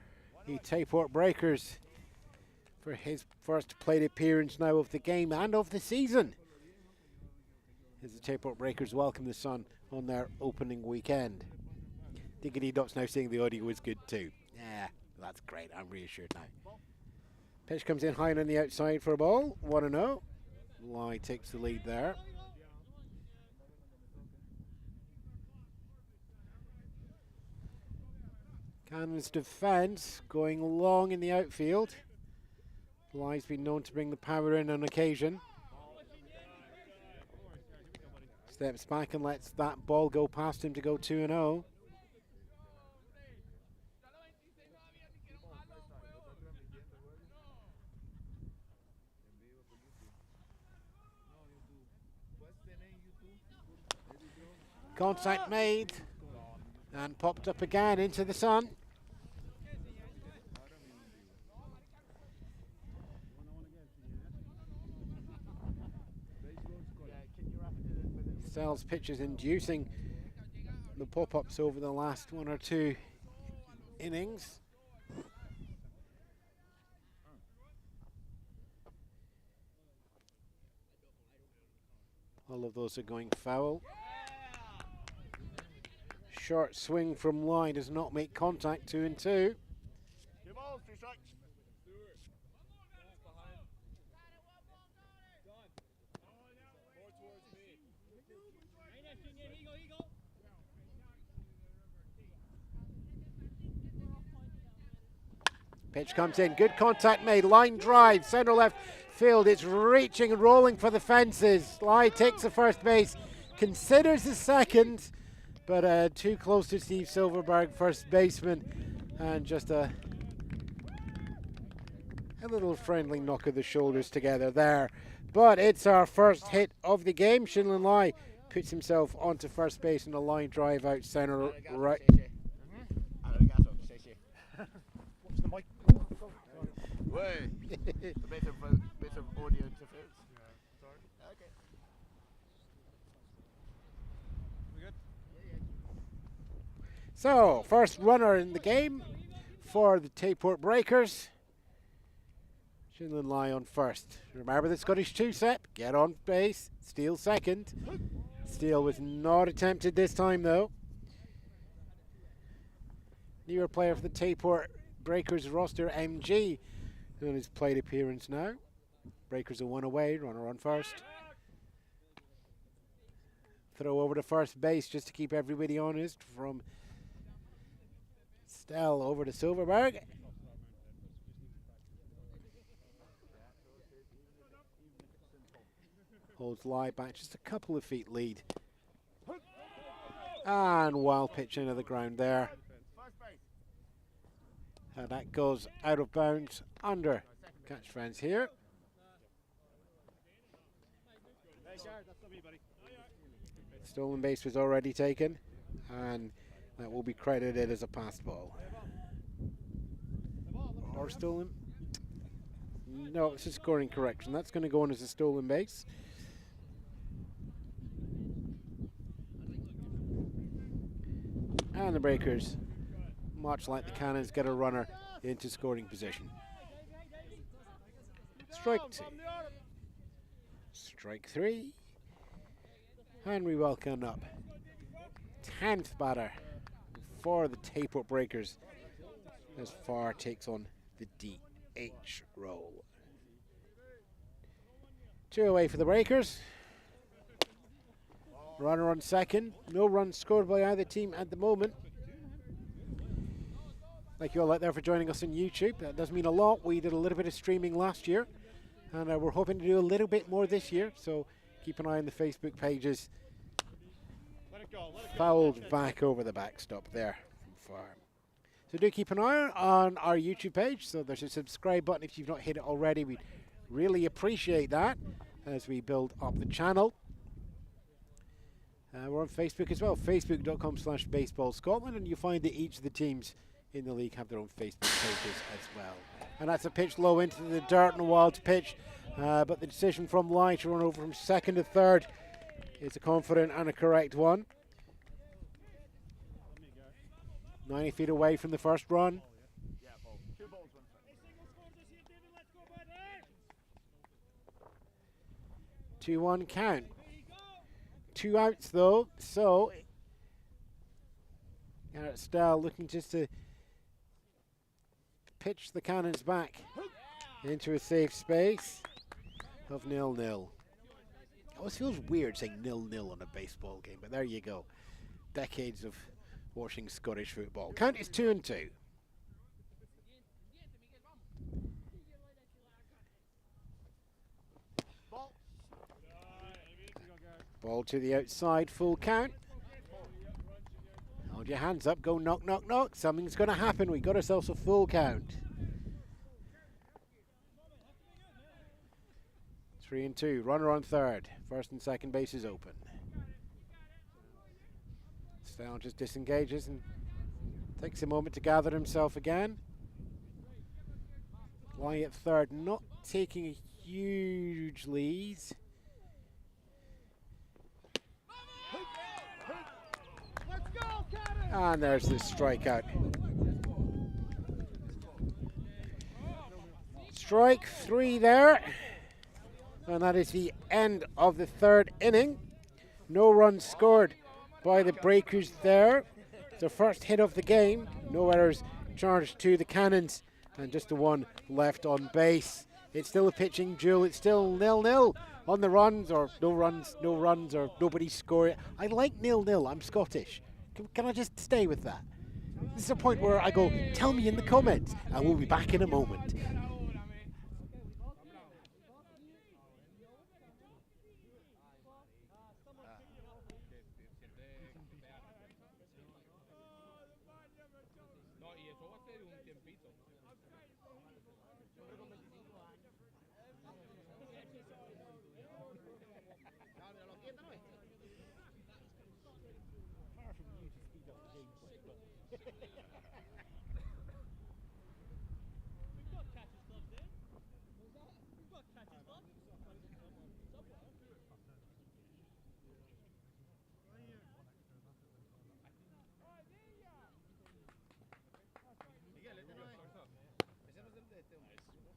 the Tayport Breakers, for his first plate appearance now of the game and of the season, as the Tayport Breakers welcome the sun on their opening weekend. Diggity Dot's now saying the audio is good too. Yeah, that's great. I'm reassured now. Pitch comes in high and on the outside for a ball. 1-0. Lai takes the lead there. Cannons defence going long in the outfield. Lai's been known to bring the power in on occasion. Steps back and lets that ball go past him to go 2-0. Contact made and popped up again into the sun. Stell's pitches inducing the pop-ups over the last 1 or 2 innings. All of those are going foul. Short swing from Lai does not make contact. 2-2. 2 balls, 2 strikes. Pitch comes in, good contact made, line drive, centre left field. It's reaching and rolling for the fences. Lai takes the first base, considers the second, but too close to Steve Silverberg, first baseman, and just a little friendly knock of the shoulders together there. But it's our first hit of the game. Shinlin Lai puts himself onto first base in a line drive out centre right. What's the mic? Way. a bit of audio interference. Yeah, sorry. Okay. We good? So, first runner in the game for the Tayport Breakers. Shinlin Lai on first. Remember the Scottish 2-set. Get on base. Steal second. Steal was not attempted this time though. Newer player for the Tayport Breakers roster, MG, doing his plate appearance now. Breakers are 1 away, runner on first. Throw over to first base just to keep everybody honest from Stell over to Silverberg. holds lie back, just a couple of feet lead. And wild pitch into the ground there. And that goes out of bounds under catch fence here. Stolen base was already taken, and that will be credited as a passed ball. Or stolen? No, it's a scoring correction. That's going to go on as a stolen base. And the Breakers, much like the Cannons, get a runner into scoring position. Strike 2. Strike 3. And we welcome up 10th batter for the Tayport Breakers as Farr takes on the DH role. 2 away for the Breakers. Runner on second. No runs scored by either team at the moment. Thank you all out there for joining us on YouTube. That does mean a lot. We did a little bit of streaming last year, and we're hoping to do a little bit more this year. So keep an eye on the Facebook pages. Fouled back over the backstop there from Farr. So do keep an eye on our YouTube page. So there's a subscribe button if you've not hit it already. We'd really appreciate that as we build up the channel. We're on Facebook as well, facebook.com/baseballscotland, and you'll find that each of the teams in the league have their own Facebook pages as well. And that's a pitch low into the dirt and a wild pitch, but the decision from Lai to run over from second to third is a confident and a correct one. 90 feet away from the first run. 2-1 count. 2 outs though, so Garrett Stell looking just to pitch the Cannons back into a safe space of 0-0. It always feels weird saying 0-0 on a baseball game, but there you go. Decades of watching Scottish football. Count is 2-2. Ball to the outside, full count. Hold your hands up, go knock, knock, knock. Something's going to happen. We got ourselves a full count. 3-2, runner on third. First and second base is open. Stell just disengages and takes a moment to gather himself again. Lying at third, not taking a huge lead. And there's the strikeout. Strike 3 there. And that is the end of the third inning. No runs scored by the Breakers there. The first hit of the game. No errors charged to the Cannons. And just the one left on base. It's still a pitching duel. It's still 0-0 on the runs, or no runs, or nobody scoring. I like 0-0. I'm Scottish. Can I just stay with that? This is a point where I go, tell me in the comments, and we'll be back in a moment.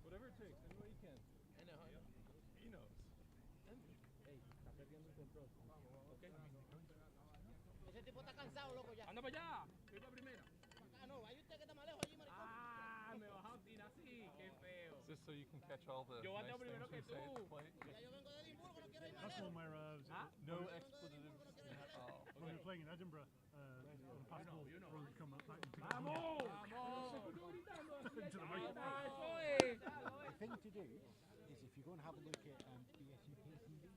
Whatever it takes, any way you can. He knows. Ese tipo está cansado, loco, ya. Anda para allá. Voy para primera. Ah, no, hay usted que está más lejos allí, maricón. Ah, me bajaron tira así. Qué feo. Is this so you can catch all the Yo nice bateo primero things que we say at the tú. plate? Ya yo vengo de Edimburgo, no quiero ir más lejos. No expletives at all. When we were playing in Edinburgh, on a passable road come up back into ¡Vamos! into the microphone. ¡Eso es! The thing to do is if you go and have a look at BSUK TV,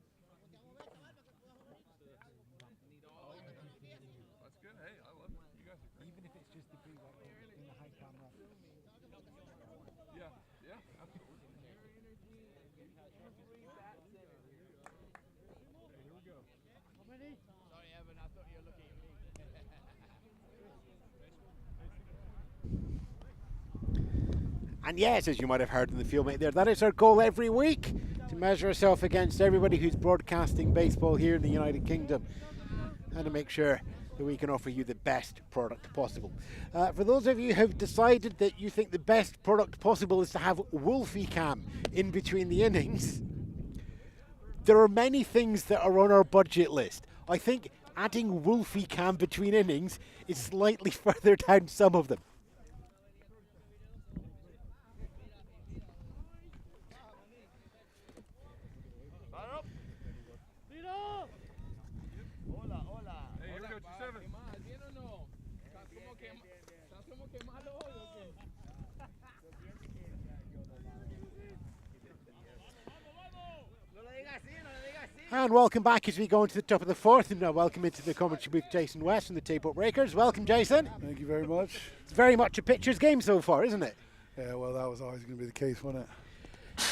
Sorry, Evan, I thought you were looking at me. And yes, as you might have heard in the field mate there, that is our goal every week, to measure ourselves against everybody who's broadcasting baseball here in the United Kingdom, and to make sure that we can offer you the best product possible. For those of you who have decided that you think the best product possible is to have Wolfie Cam in between the innings, there are many things that are on our budget list. I think adding Wolfie Cam between innings is slightly further down some of them. Hola, hola. Hey, here we go, 2-7. ¿Bien o no? ¿Estás como quemado hoy o qué? And welcome back as we go into the top of the fourth, and welcome into the commentary booth Jason West from the Tayport Breakers. Welcome, Jason. Thank you very much. It's very much a pitcher's game so far, isn't it? Yeah, well, that was always going to be the case, wasn't it?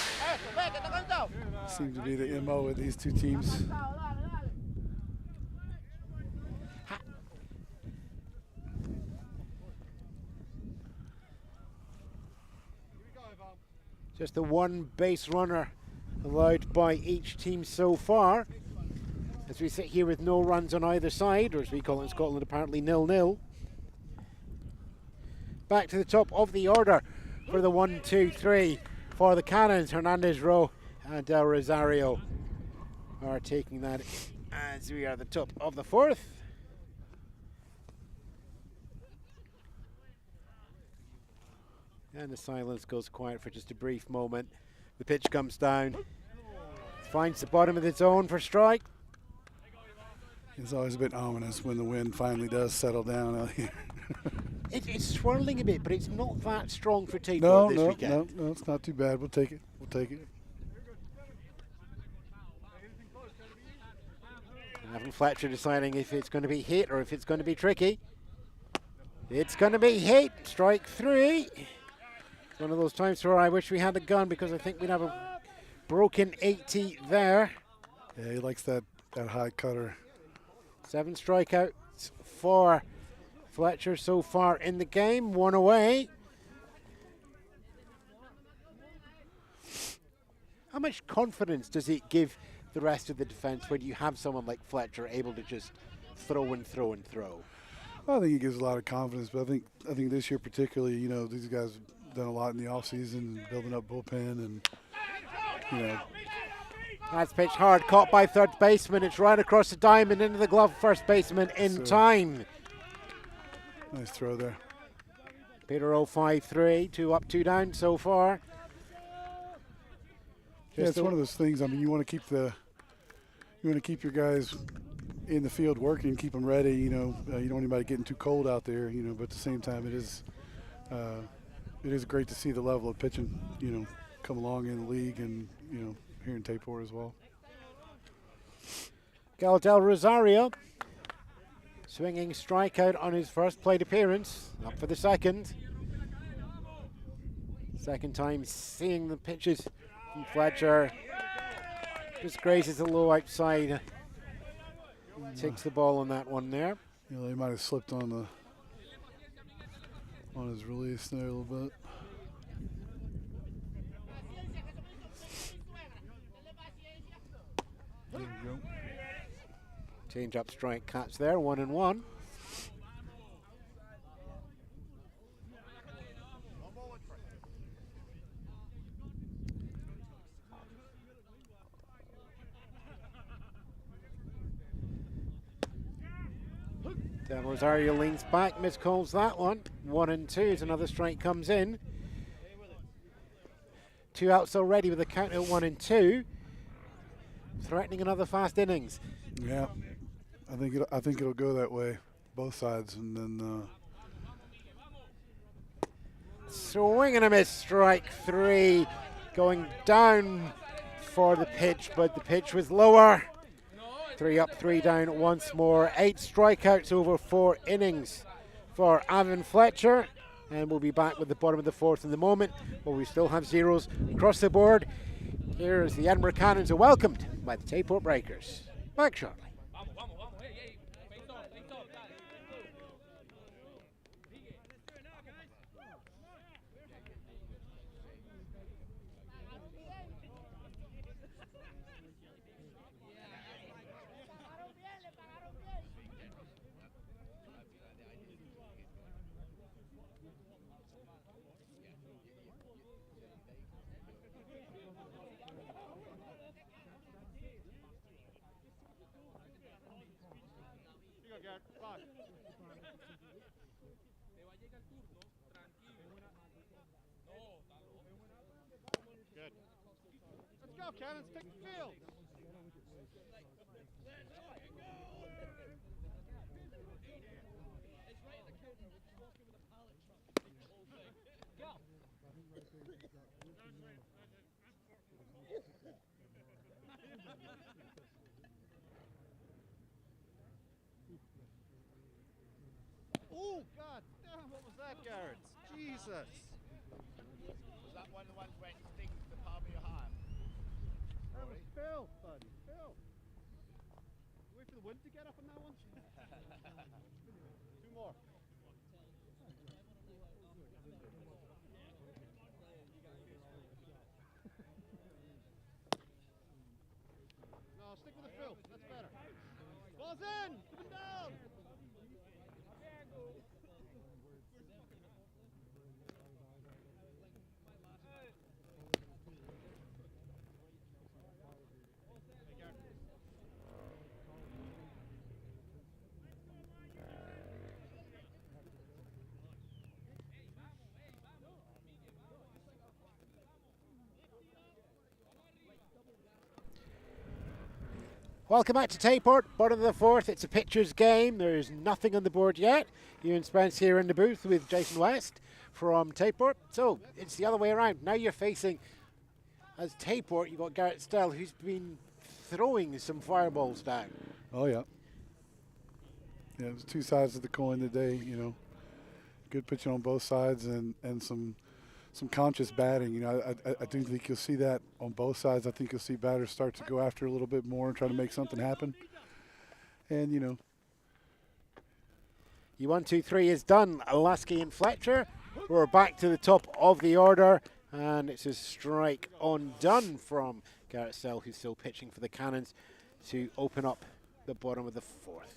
Seemed to be the MO with these two teams. Just the one base runner allowed by each team so far, as we sit here with no runs on either side, or as we call it in Scotland, apparently 0-0. Back to the top of the order for the 1-2-3 for the Cannons. Hernandez, Rowe and Del Rosario are taking that as we are at the top of the fourth. And the silence goes quiet for just a brief moment. The pitch comes down, finds the bottom of the zone for strike. It's always a bit ominous when the wind finally does settle down out here. It's swirling a bit, but it's not that strong for Tayport this weekend. No, it's not too bad. We'll take it. We'll take it. Evan Fletcher deciding if it's going to be hit or if it's going to be tricky. It's going to be hit. Strike three. One of those times where I wish we had a gun, because I think we'd have a broken 80 there. Yeah, he likes that high cutter. 7 strikeouts for Fletcher so far in the game. 1 away. How much confidence does it give the rest of the defense when you have someone like Fletcher able to just throw and throw and throw? Well, I think it gives a lot of confidence, but I think this year particularly, you know, these guys have done a lot in the offseason, building up bullpen, and, you know. That's pitched hard, caught by third baseman. It's right across the diamond into the glove of first baseman in time. Nice throw there. Peter 0-5-3, 2 up, 2 down so far. Yeah, it's one of those things. I mean, you want to keep your guys in the field working, keep them ready. You know, you don't want anybody getting too cold out there. You know, but at the same time, it is great to see the level of pitching, you know, come along in the league, and, you know, here in Tayport as well. Del Rosario swinging strikeout on his first plate appearance. Up for the second. Second time seeing the pitches from Fletcher. Just grazes the low outside. Takes the ball on that one there. You know, he might have slipped on his release there a little bit. There we go. Change up strike catch there, 1-1. Del Rosario leans back, miscalls that one. 1-2 as another strike comes in. 2 outs already with a count at 1-2. Threatening another fast innings. Yeah, I think it'll go that way, both sides, and then. Swing and a miss, strike 3. Going down for the pitch, but the pitch was lower. 3 up, 3 down once more. 8 strikeouts over 4 innings for Evan Fletcher. and we'll be back with the bottom of the fourth in the moment, but we still have zeros across the board. Here's the Edinburgh Cannons are welcomed by the Tayport Breakers. Back shortly. Good. Let's go, Cannons. Take the field. Oh, God damn, what was that, Garrett? Jesus. Was that one of the ones where it stings the palm of your hand? That was Phil, buddy. Phil. Wait for the wind to get up on that one. Two more. No, stick with the Phil. That's better. Ball's in. Put him down. Welcome back to Tayport, bottom of the fourth. It's a pitcher's game. There's nothing on the board yet. Ewan Spence here in the booth with Jason West from Tayport. So it's the other way around. Now you're facing, as Tayport, you've got Garrett Stell, who's been throwing some fireballs down. Oh, yeah. Yeah, it was two sides of the coin today, you know. Good pitching on both sides and some conscious batting. You know, I do think you'll see that on both sides. I think you'll see batters start to go after a little bit more and try to make something happen. And, you know. Your 1, 2, 3 is done. Lasky and Fletcher. We're back to the top of the order. And it's a strike on done from Garrett Stell, who's still pitching for the Cannons, to open up the bottom of the fourth.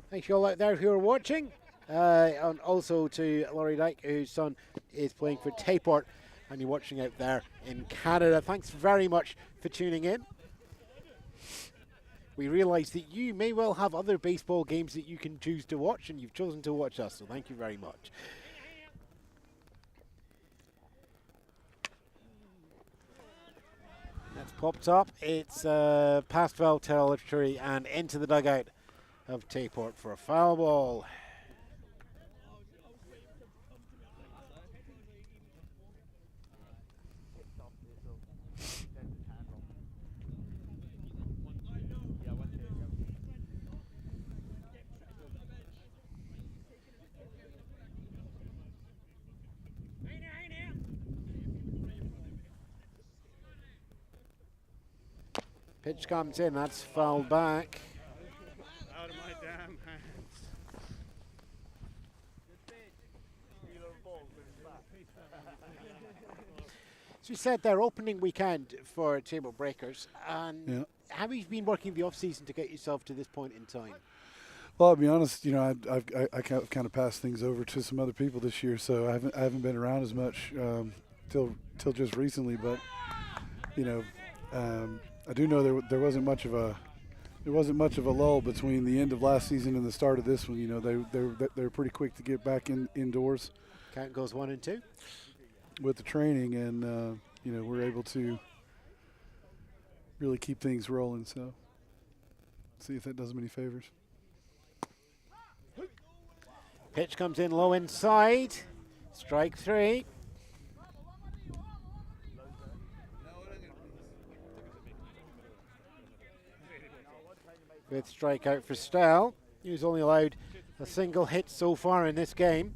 Thanks you all out there who are watching. And also to Laurie Dyke, whose son is playing for Tayport, and you're watching out there in Canada. Thanks very much for tuning in. We realise that you may well have other baseball games that you can choose to watch, and you've chosen to watch us, so thank you very much. That's popped up. It's past foul territory and into the dugout of Tayport for a foul ball. Pitch comes in, that's fouled back. Out of my damn hands. As you said, they're opening weekend for Tayport Breakers. And how have you been working the off-season to get yourself to this point in time? Well, I'll be honest, you know, I kind of passed things over to some other people this year, so I haven't been around as much till just recently. But you know, I do know there wasn't much of a lull between the end of last season and the start of this one. You know, they were pretty quick to get back indoors. Count goes 1 and 2 with the training, and you know, we're able to really keep things rolling. So, see if that does them any favors. Pitch comes in low inside. Strike 3. With strikeout for Stell. He was only allowed a single hit so far in this game.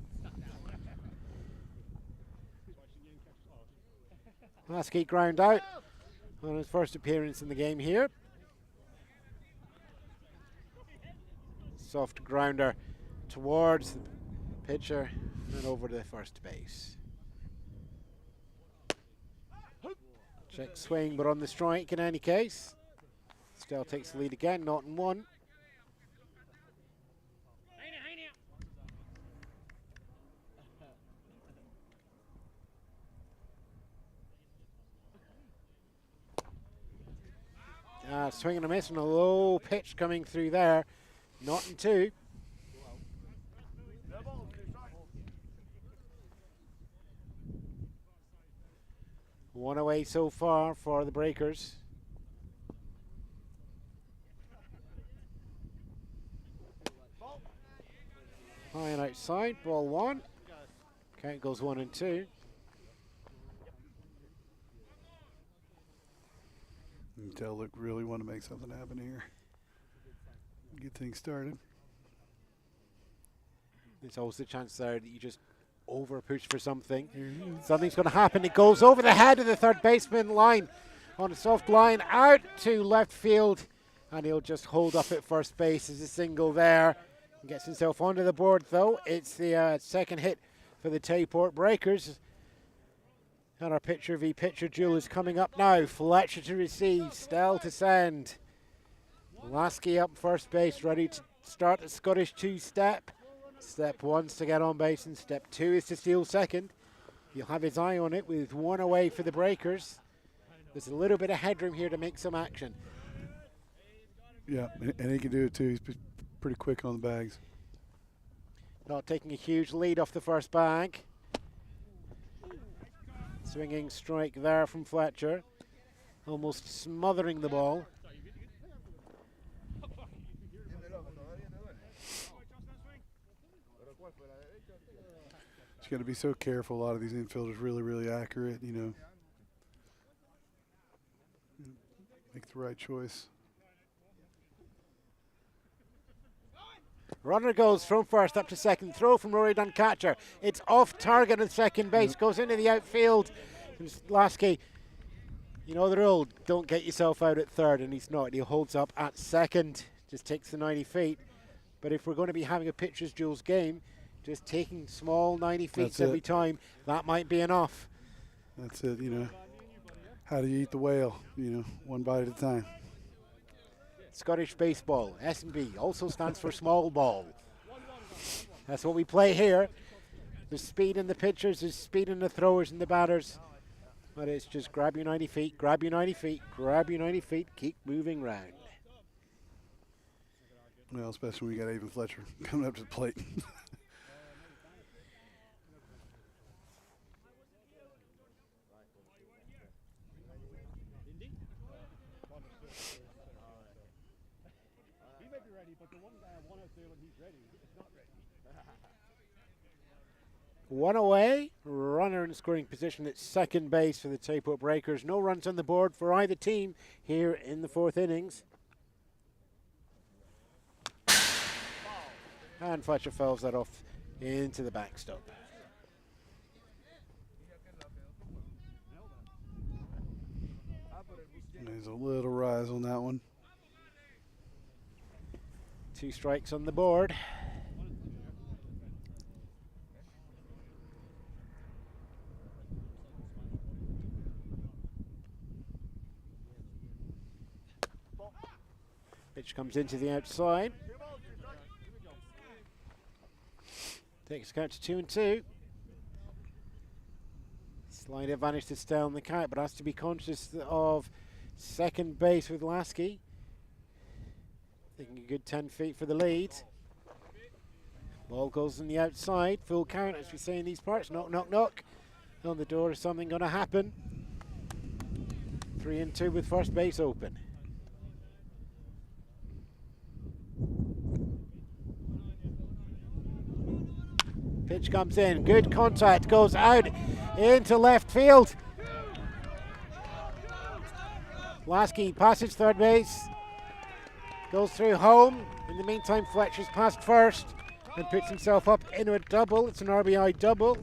Lasky ground out on his first appearance in the game here. Soft grounder towards the pitcher and over to first base. Check swing, but on the strike in any case. Still takes the lead again, 0-1. Swing and a miss and a low pitch coming through there. 0-2. One away so far for the Breakers. High and outside, ball 1. Count goes 1-2. You can tell, look, really want to make something happen here. Get things started. There's always a chance there that you just over push for something. Something's going to happen. It goes over the head of the third baseman line on a soft line out to left field, and he'll just hold up at first base as a single there. He gets himself onto the board though. It's the second hit for the Tayport Breakers. And our pitcher v pitcher duel is coming up now. Fletcher to receive, Stell to send. Lasky up first base, ready to start the Scottish two-step. Step 1's to get on base, and step 2 is to steal second. He'll have his eye on it with one away for the Breakers. There's a little bit of headroom here to make some action. Yeah, and he can do it too. He's pretty quick on the bags. Not taking a huge lead off the first bag. Swinging strike there from Fletcher. Almost smothering the ball. He's got to be so careful. A lot of these infielders really accurate, you know. Make the right choice. Runner goes from first up to second. Throw from Rory Duncatcher. It's off target at second base. Goes into the outfield. Lasky, you know the rule. Don't get yourself out at third, and he's not. He holds up at second. Just takes the 90 feet. But if we're going to be having a pitcher's duels game, just taking small 90 feet every time, that might be enough. That's it, you know. How do you eat the whale? You know, one bite at a time. Scottish baseball, SNB, also stands for small ball. That's what we play here. There's speed in the pitchers, there's speed in the throwers and the batters. But it's just grab your 90 feet, grab your 90 feet, grab your 90 feet, keep moving round. Well, especially when we got Ewan Fletcher coming up to the plate. One away, runner in scoring position at second base for the Tayport Breakers. No runs on the board for either team here in the fourth innings. And Fletcher fouls that off into the backstop. There's a little rise on that one. 2 strikes on the board. Pitch comes into the outside. Takes count to 2-2. Slight advantage to stay on the count, but has to be conscious of second base with Lasky. Taking a good 10 feet for the lead. Ball goes on the outside. Full count, as we say in these parts. Knock, knock, knock. On the door, is something going to happen? 3-2 with first base open. Pitch comes in, good contact, goes out into left field. Lasky passes third base, goes through home. In the meantime, Fletcher's passed first. and puts himself up into a double. It's an RBI double.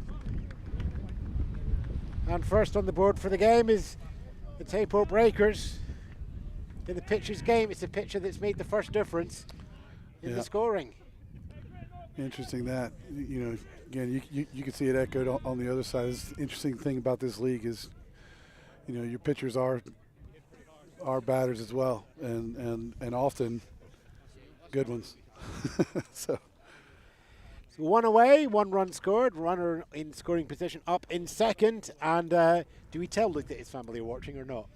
And first on the board for the game is the Tayport Breakers. In the pitcher's game, it's a pitcher that's made the first difference in the scoring. Interesting that, you know, again, you can see it echoed on the other side. The interesting thing about this league is, you know, your pitchers are batters as well, and often good ones. So one away, 1 run scored, runner in scoring position up in second. And do we tell Luke that his family are watching or not?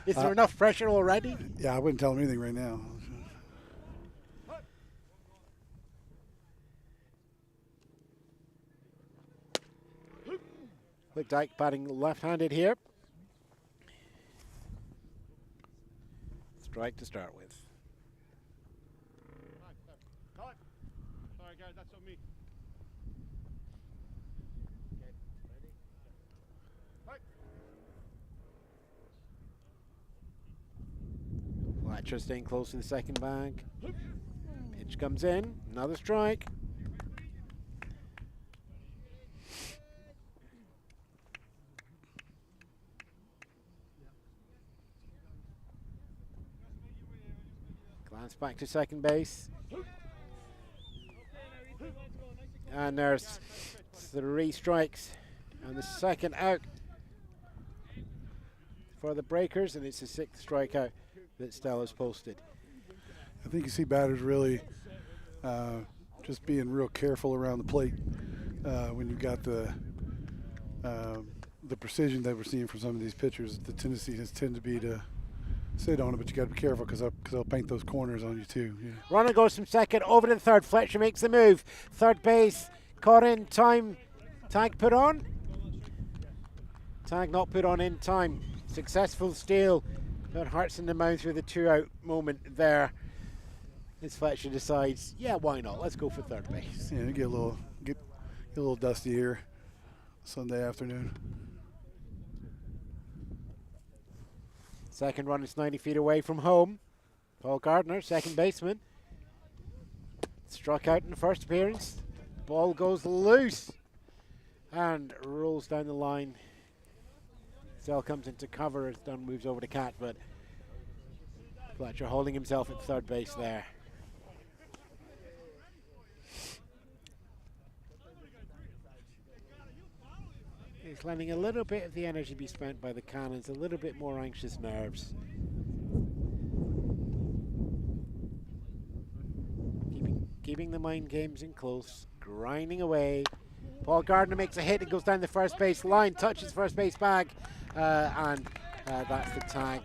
Is there enough pressure already? Yeah, I wouldn't tell him anything right now. Luke Dyke batting left-handed here. Strike to start with. Sorry, guys, that's on me. Fletcher staying close to the second bag. Pitch comes in, another strike. Glance back to second base. And there's 3 strikes and the second out for the Breakers, and it's the 6th strikeout that Stella's posted. I think you see batters really just being real careful around the plate when you've got the precision that we're seeing from some of these pitchers. The tendency has tended to be to sit on it, but you got to be careful because they'll paint those corners on you too. Yeah. Runner goes from second over to third. Fletcher makes the move. Third base caught in time. Tag put on. Tag not put on in time. Successful steal. Got hearts in the mouth with a 2-out moment there. As Fletcher decides, yeah, why not? Let's go for third base. Yeah, get a little dusty here Sunday afternoon. Second run is 90 feet away from home. Paul Gardner, second baseman, struck out in the first appearance. Ball goes loose and rolls down the line. Sell comes into cover as Dunn moves over to Cat, but Fletcher holding himself at third base there. He's letting a little bit of the energy be spent by the Cannons, a little bit more anxious nerves. Keeping the mind games in close, grinding away. Paul Gardner makes a hit, it goes down the first base line, touches first base bag, and that's the tag.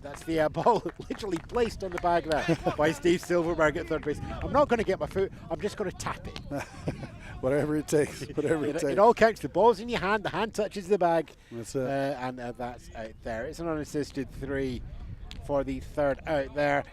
That's the ball literally placed on the bag there by Steve Silverberg at third base. I'm not going to get my foot, I'm just going to tap it. Whatever it takes, whatever it takes. It all counts. The ball's in your hand, the hand touches the bag. That's it. And that's out there. It's an unassisted 3 for the third out there.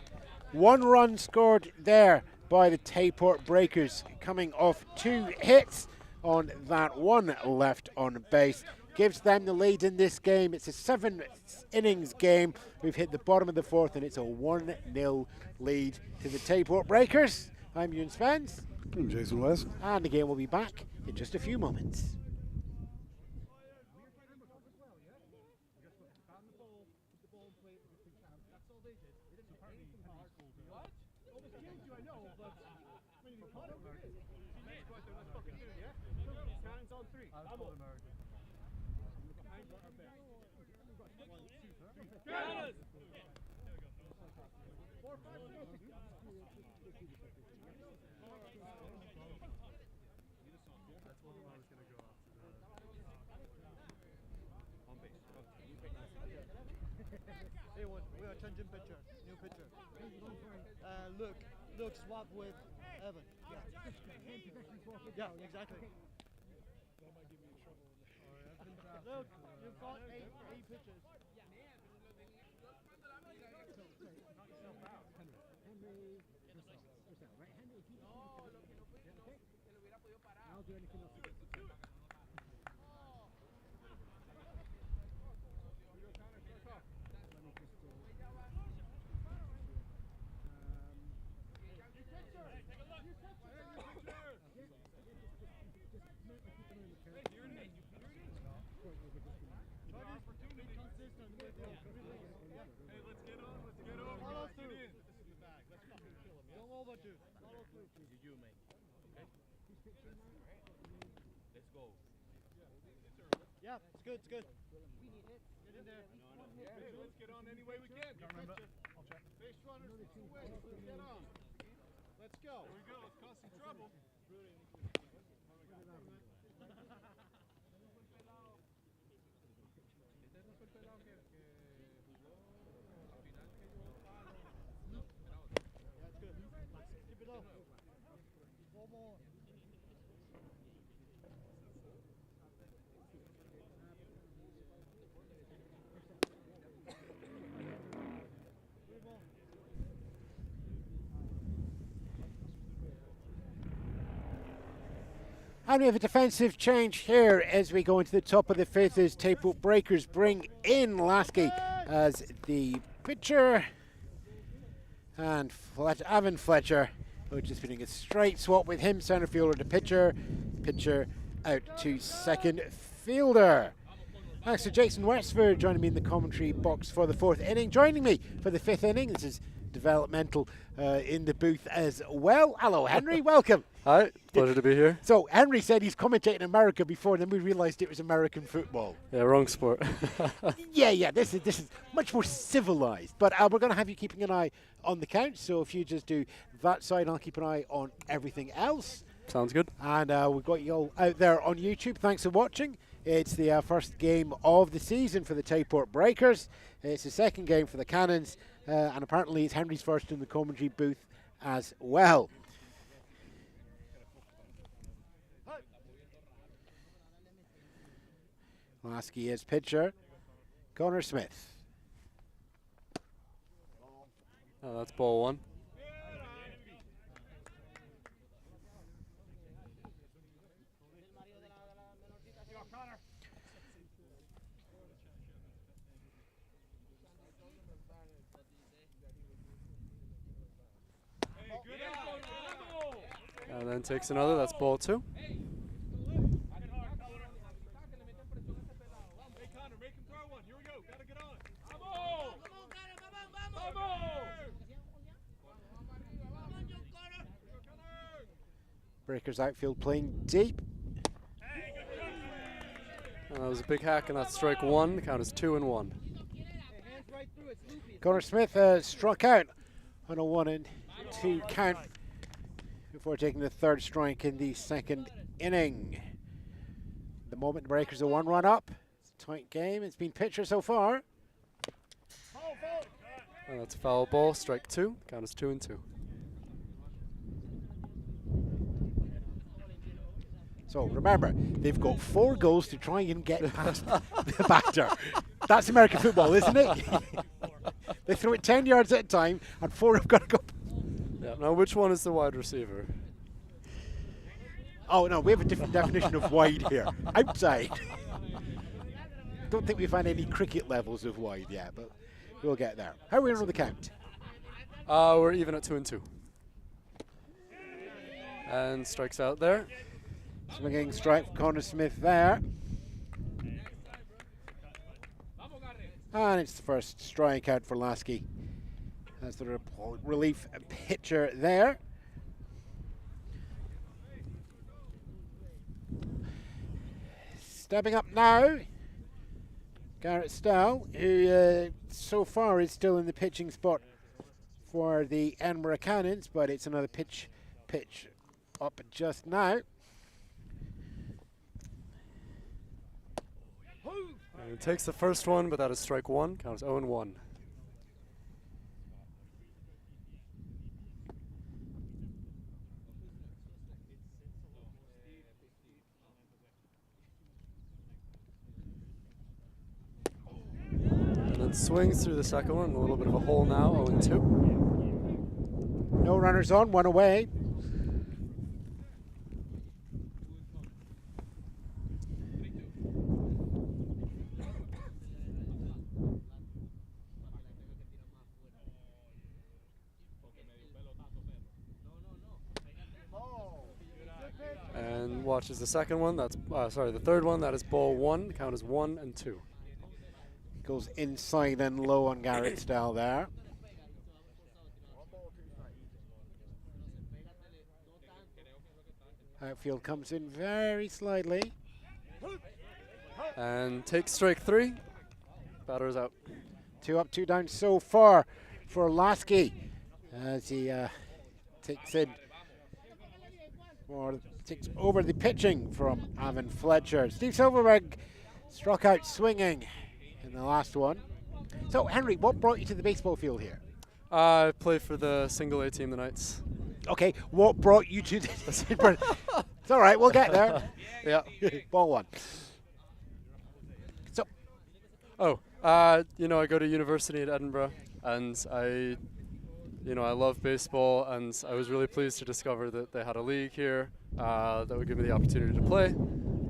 1 run scored there by the Tayport Breakers, coming off 2 hits on that 1 left on base. Gives them the lead in this game. It's a 7 innings game. We've hit the bottom of the 4th, and it's a 1-0 lead to the Tayport Breakers. I'm Ewan Spence. I'm Jason West. And the game will be back in just a few moments. We are changing pitcher, new pitcher. Look, swap with Evan. Yeah, exactly. Look, you've got 8 pitchers. Yeah, it's good, it's good. Get in there. Hey, let's get on any way we can. Remember, I'll check. Fish runners, it's the way. Let's get on. Let's go. Here we go. Let's cause some trouble. That's good. Keep it up. One more. And we have a defensive change here as we go into the top of the fifth as Tayport Breakers bring in Lasky as the pitcher. And Evan Fletcher, who just been doing a straight swap with him, centre fielder to pitcher. Pitcher out to second fielder. Thanks to Jason Westford joining me in the commentary box for the fourth inning. Joining me for the fifth inning, this is developmental in the booth as well. Hello, Henry. Welcome. Hi, pleasure to be here. So Henry said he's commentated in America before, then we realised it was American football. Yeah, wrong sport. yeah. This is much more civilised. But we're going to have you keeping an eye on the count. So if you just do that side, I'll keep an eye on everything else. Sounds good. And we've got you all out there on YouTube. Thanks for watching. It's the first game of the season for the Tayport Breakers. It's the second game for the Cannons. And apparently it's Henry's first in the commentary booth as well. Lasky is pitcher. Connor Smith. Oh, that's ball one. And then takes another, that's ball two. Breakers outfield playing deep. That was a big hack, and that's strike one. The count is 2-1. Connor Smith struck out on a 1-2 count before taking the third strike in the second inning. At the moment, the Breakers are 1 run up. It's a tight game. It's been pitcher so far. And that's a foul ball, strike two. Count is 2-2. So remember, they've got 4 goals to try and get past the batter. That's American football, isn't it? They throw it 10 yards at a time, and 4 have got to go. Yeah. Now, which one is the wide receiver? Oh no, we have a different definition of wide here. Outside. Don't think we've had any cricket levels of wide yet, but we'll get there. How are we on the count? We're even at 2-2. And strikes out there. Swinging strike for Connor Smith there. And it's the first strikeout for Lasky. That's the relief pitcher there. Stepping up now, Garrett Stow, who so far is still in the pitching spot for the Edinburgh Cannons, but it's another pitch up just now. And he takes the first one, but that is strike one. Counts 0-1. And then swings through the second one. A little bit of a hole now, 0-2. No runners on, 1 away. And watches the second one. That's the third one. That is ball 1. The count is 1 and 2. Goes inside and low on Garrett style there. Outfield comes in very slightly. And takes strike 3. Batter is out. 2 up, 2 down so far for Lasky as he takes over the pitching from Avon Fletcher. Steve Silverberg struck out swinging in the last one. So, Henry, what brought you to the baseball field here? I play for the single A team, the Knights. Okay, what brought you to this? It's all right, we'll get there. Yeah. Ball 1. So, I go to university at Edinburgh, and I love baseball, and I was really pleased to discover that they had a league here that would give me the opportunity to play.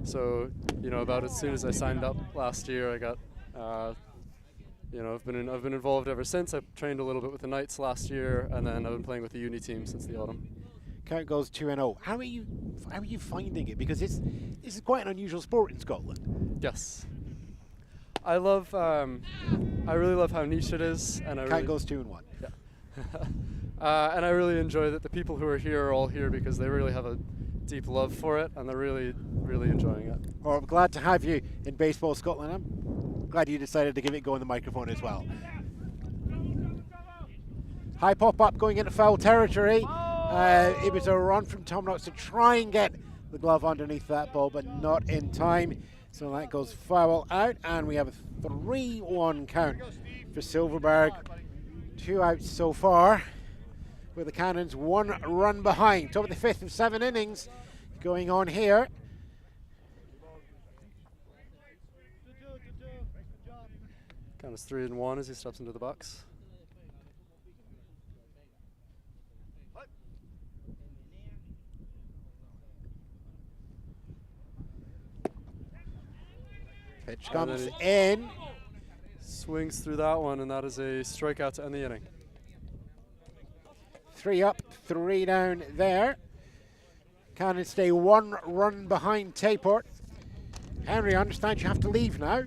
So, about as soon as I signed up last year, I got, I've been involved ever since. I trained a little bit with the Knights last year, and then I've been playing with the uni team since the autumn. Count goes 2-0. How are you finding it? Because this is quite an unusual sport in Scotland. Yes. I really love how niche it is, and Count goes 2-1. Yeah. And I really enjoy that the people who are here are all here because they really have a deep love for it, and they're really, really enjoying it. Well, I'm glad to have you in Baseball Scotland. I'm glad you decided to give it a go on the microphone as well. High pop up going into foul territory. It was a run from Tom Knox to try and get the glove underneath that ball, but not in time. So that goes foul out, and we have a 3-1 count for Silverberg. 2 outs so far, with the Cannons 1 run behind. Top of the 5th of 7 innings going on here. Count is 3-1 as he steps into the box. Pitch comes in. Swings through that one, and that is a strikeout to end the inning. 3 up, 3 down there. Cannons stay 1 run behind Tayport. Henry, I understand you have to leave now,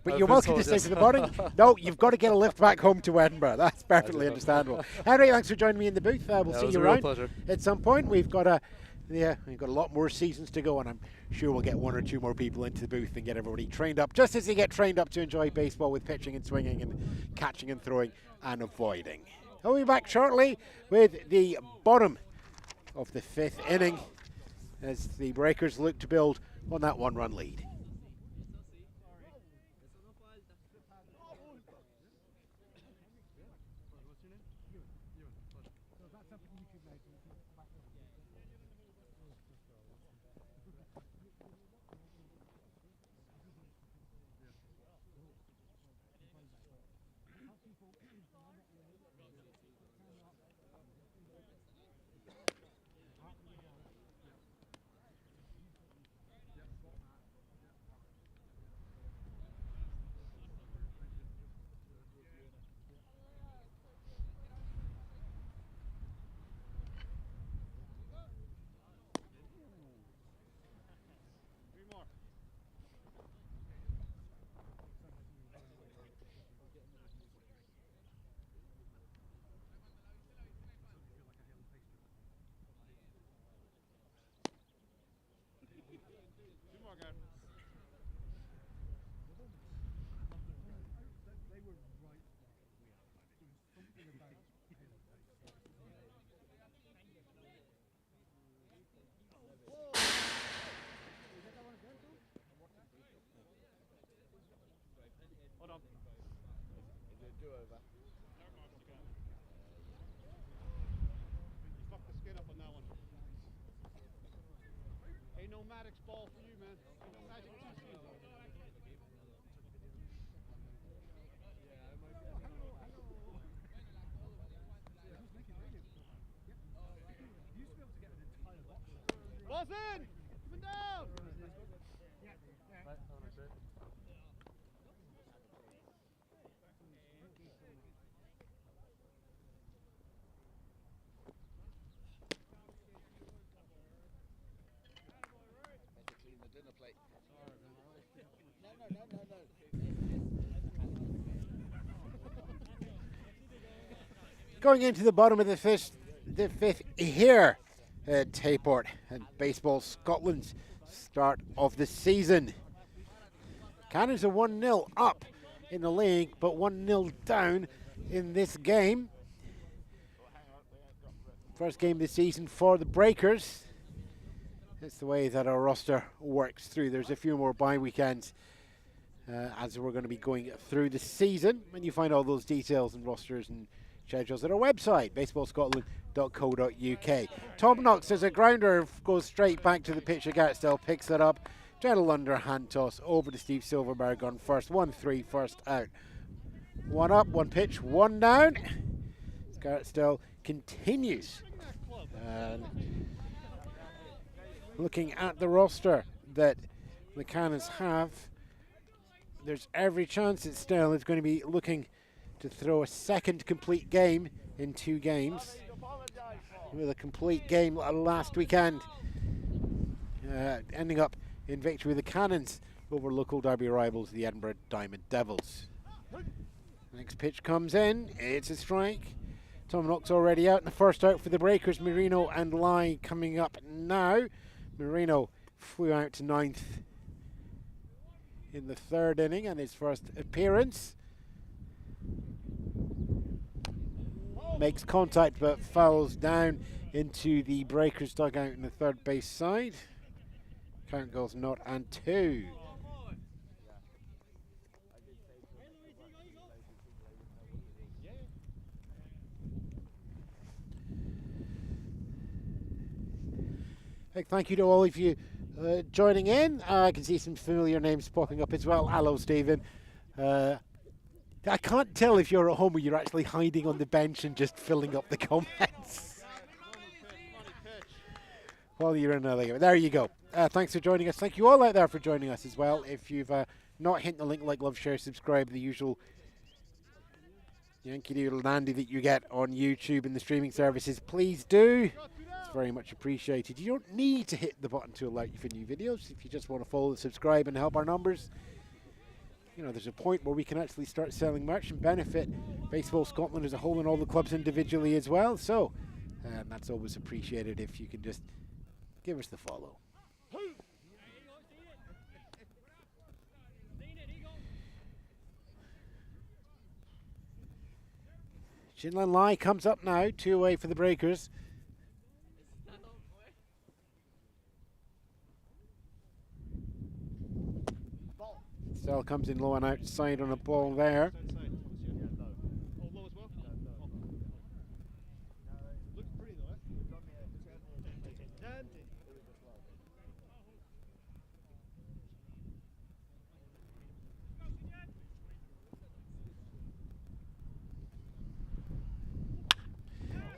but you're welcome to stay for the morning. No, you've got to get a lift back home to Edinburgh. That's perfectly understandable. Henry, thanks for joining me in the booth. We'll see you around at some point. We've got a lot more seasons to go, and I'm sure we'll get 1 or 2 more people into the booth and get everybody trained up, just as they get trained up to enjoy baseball with pitching and swinging and catching and throwing and avoiding. I'll be back shortly with the bottom of the 5th inning as the Breakers look to build on that 1-run lead. Ball for you, man. Ball's in! Up and down! Going into the bottom of the fifth here at Tayport and Baseball Scotland's start of the season. Cannons are 1-0 up in the league, but 1-0 down in this game. First game of the season for the Breakers. That's the way that our roster works through. There's a few more bye weekends as we're going to be going through the season. And you find all those details and rosters and schedules at our website, baseballscotland.co.uk. Tom Knox as a grounder goes straight back to the pitch. Still picks it up. Gentle underhand toss over to Steve Silverberg on first. 1-3 first out. One up, one pitch, one down. Garrett still continues. Looking at the roster that the Cannons have, there's every chance that Still is going to be looking to throw a second complete game in 2 games, with a complete game last weekend, ending up in victory with the Cannons over local derby rivals, the Edinburgh Diamond Devils. Next pitch comes in, it's a strike. Tom Knox already out in the first out for the Breakers. Marino and Lai coming up now. Marino flew out to 9th in the 3rd inning and his first appearance. Makes contact but fouls down into the Breakers dugout in the 3rd base side. Count goes 0-2. Thank you to all of you joining in. I can see some familiar names popping up as well. Hello, Stephen. I can't tell if you're at home or you're actually hiding on the bench and just filling up the comments while you're in another game. There you go. Thanks for joining us. Thank you all out there for joining us as well. If you've not hit the link, like, love, share, subscribe, the usual Yankee Doodle dandy that you get on YouTube and the streaming services, please do. Very much appreciated. You don't need to hit the button to alert you for new videos. If you just want to follow, subscribe and help our numbers, you know, there's a point where we can actually start selling merch and benefit Baseball Scotland as a whole and all the clubs individually as well. So that's always appreciated if you can just give us the follow. Shinlan Lai comes up now, 2 away for the Breakers. Still comes in low and outside on a ball there.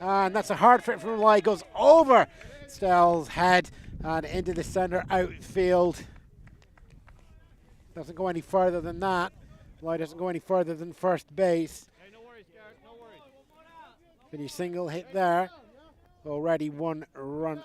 And that's a hard fit from Lai. Goes over Stell's head and into the center outfield. Doesn't go any further than that. Lai doesn't go any further than first base. Hey, no worries, Garrett, no worries. Finish single hit there. Already 1 run.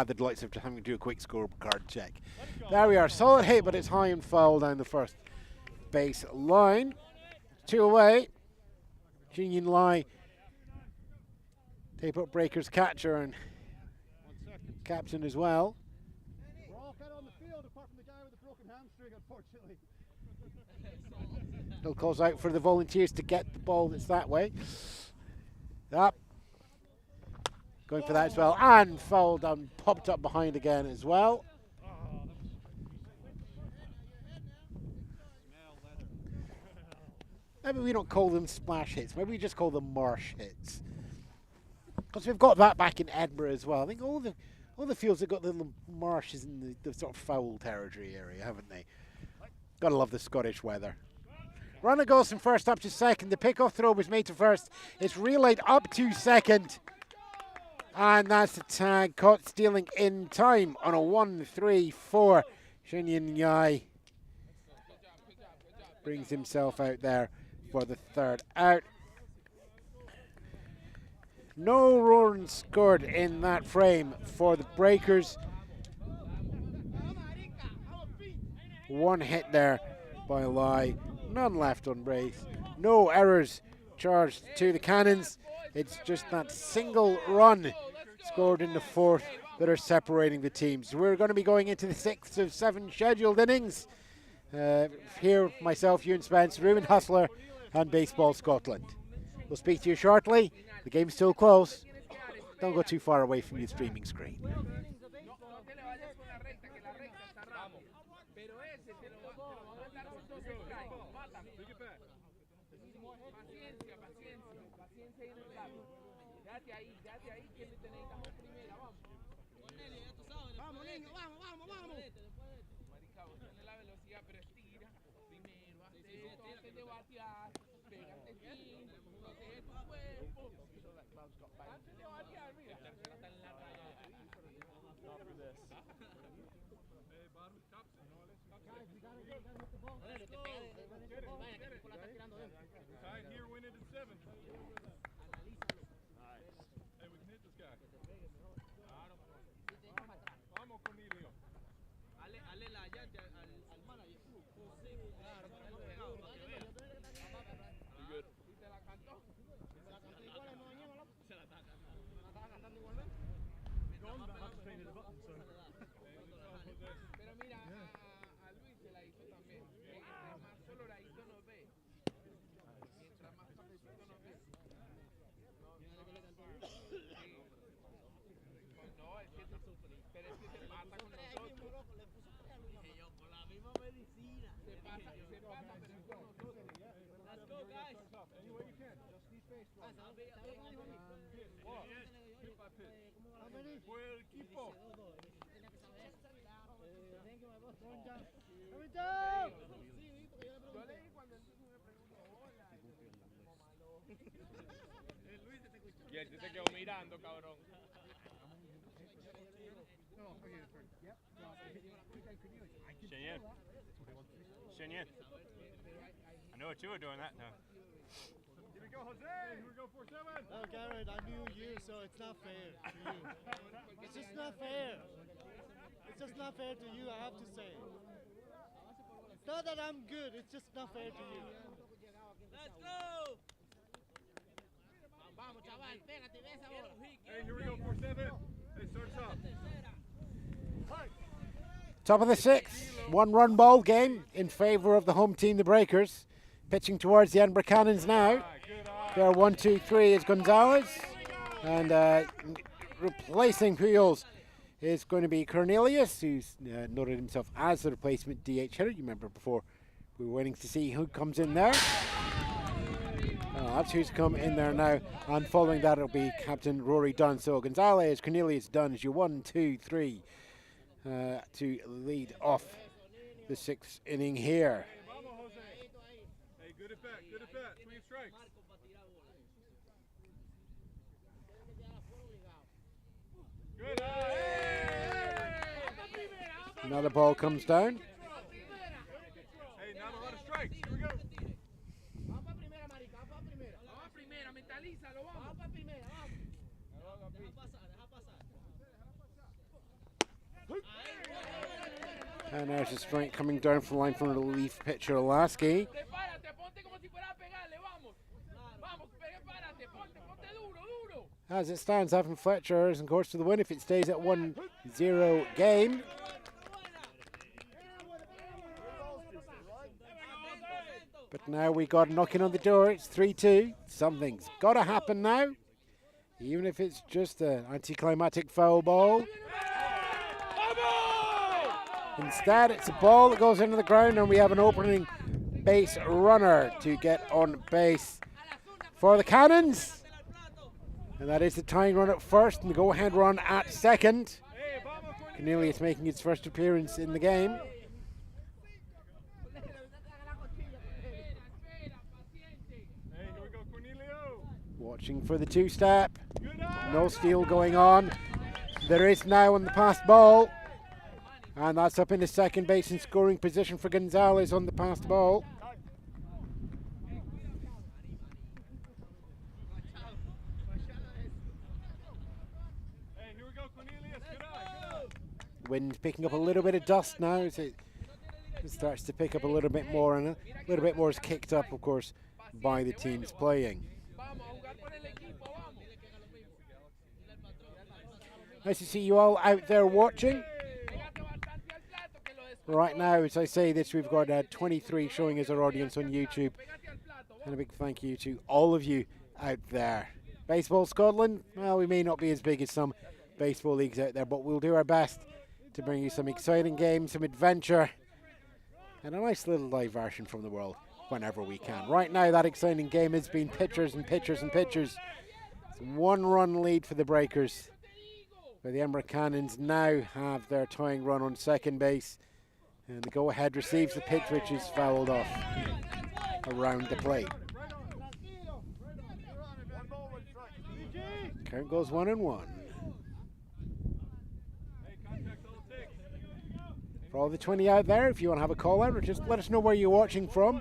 The delights of having to do a quick scorecard check. There we are, solid hit, but it's high and foul down the first base line. 2 away. Junior Lai, Tayport Breakers catcher and captain as well. We're all kind of on the field apart from the guy with the broken hamstring, unfortunately. Still calls out for the Volunteers to get the ball that's that way. Up. Going for that as well, and fouled and popped up behind again as well. Maybe we don't call them splash hits. Maybe we just call them marsh hits. Because we've got that back in Edinburgh as well. I think all the fields have got little marshes in the sort of foul territory area, haven't they? Gotta love the Scottish weather. Runner goes from first up to second. The pickoff throw was made to first. It's relayed up to second. And that's the tag. Caught stealing in time on a 1-3-4. Shinyin Yai brings himself out there for the third out. No runs scored in that frame for the Breakers. One hit there by Lai. None left on brace. No errors charged to the Cannons. It's just that single run scored in the fourth that are separating the teams. We're going to be going into the 6th of 7 scheduled innings. Here, myself, Ewan Spence, Reuben Hustler, and Baseball Scotland. We'll speak to you shortly. The game's still close. Don't go too far away from your streaming screen. Tied here, win it at 7. Hey, we can hit this guy. Vamos, Cornelio. Ale la llante al manager. You good? Se la cantó. Se la cantó igual el mañana, loco. Se la estaba cantando igualmente. Pero mira, a Luis se la hizo también. Mientras más coloradito nos ve. Mientras más coloradito nos ve. No, es que pero es que se pasa con nosotros. Dije yo, por la misma medicina. Se pasa, pero es con nosotros. Let's go, guys. Any way you can. Just keep face. Fue el equipo. Yo leí cuando el me preguntó, hola. Y él se quedó mirando, cabrón. Shenyan. I know what you were doing that time. Here we go, Jose. Here we go, 4-7. No, Garrett, I knew you, so it's not fair to you. It's just not fair. It's just not fair to you, I have to say. It's not that I'm good, it's just not fair to you. Let's go. Vamos, chaval, pégate, ves ahora. Hey, here we go, 4-7. Hey, starts up. Top of the 6th, 1-run ball game in favour of the home team, the Breakers. Pitching towards the Edinburgh Cannons now. There 1-2-3 is Gonzalez. And replacing Purcell is going to be Cornelius, who's noted himself as the replacement DH hitter. You remember before we were waiting to see who comes in there. That's who's come in there now. And following that, it'll be Captain Rory Dunn. So Gonzalez, Cornelius, Dunn is your 1-2-3 to lead off the 6th inning here. Hey, good at bat, good at bat. Swing strikes. Good. Another ball comes down. Hey, not a lot of strikes. Here we go. And there's a strike coming down from the line from the relief pitcher, Lasky. As it stands, Evan Fletcher is in course to the win if it stays at 1-0 game. But now we got knocking on the door. It's 3-2. Something's got to happen now, even if it's just an anticlimactic foul ball. Instead, it's a ball that goes into the ground, and we have an opening base runner to get on base for the Cannons. And that is the tying run at first and the go-ahead run at second. Cornelius making its first appearance in the game. Watching for the two-step. No steal going on. There is now on the passed ball. And that's up into second base in scoring position for Gonzalez on the passed ball. Wind picking up a little bit of dust now as it starts to pick up a little bit more, and a little bit more is kicked up, of course, by the teams playing. Nice to see you all out there watching. Right now, as I say this, we've got 23 showing as our audience on YouTube. And a big thank you to all of you out there. Baseball Scotland, well, we may not be as big as some baseball leagues out there, but we'll do our best to bring you some exciting games, some adventure, and a nice little diversion from the world whenever we can. Right now, that exciting game has been pitchers and pitchers and pitchers. It's a one-run lead for the Breakers, where the Edinburgh Cannons now have their tying run on second base. And the go-ahead receives the pitch, which is fouled off around the plate. Count goes 1-1. For all the 20 out there, if you want to have a call out, or just let us know where you're watching from.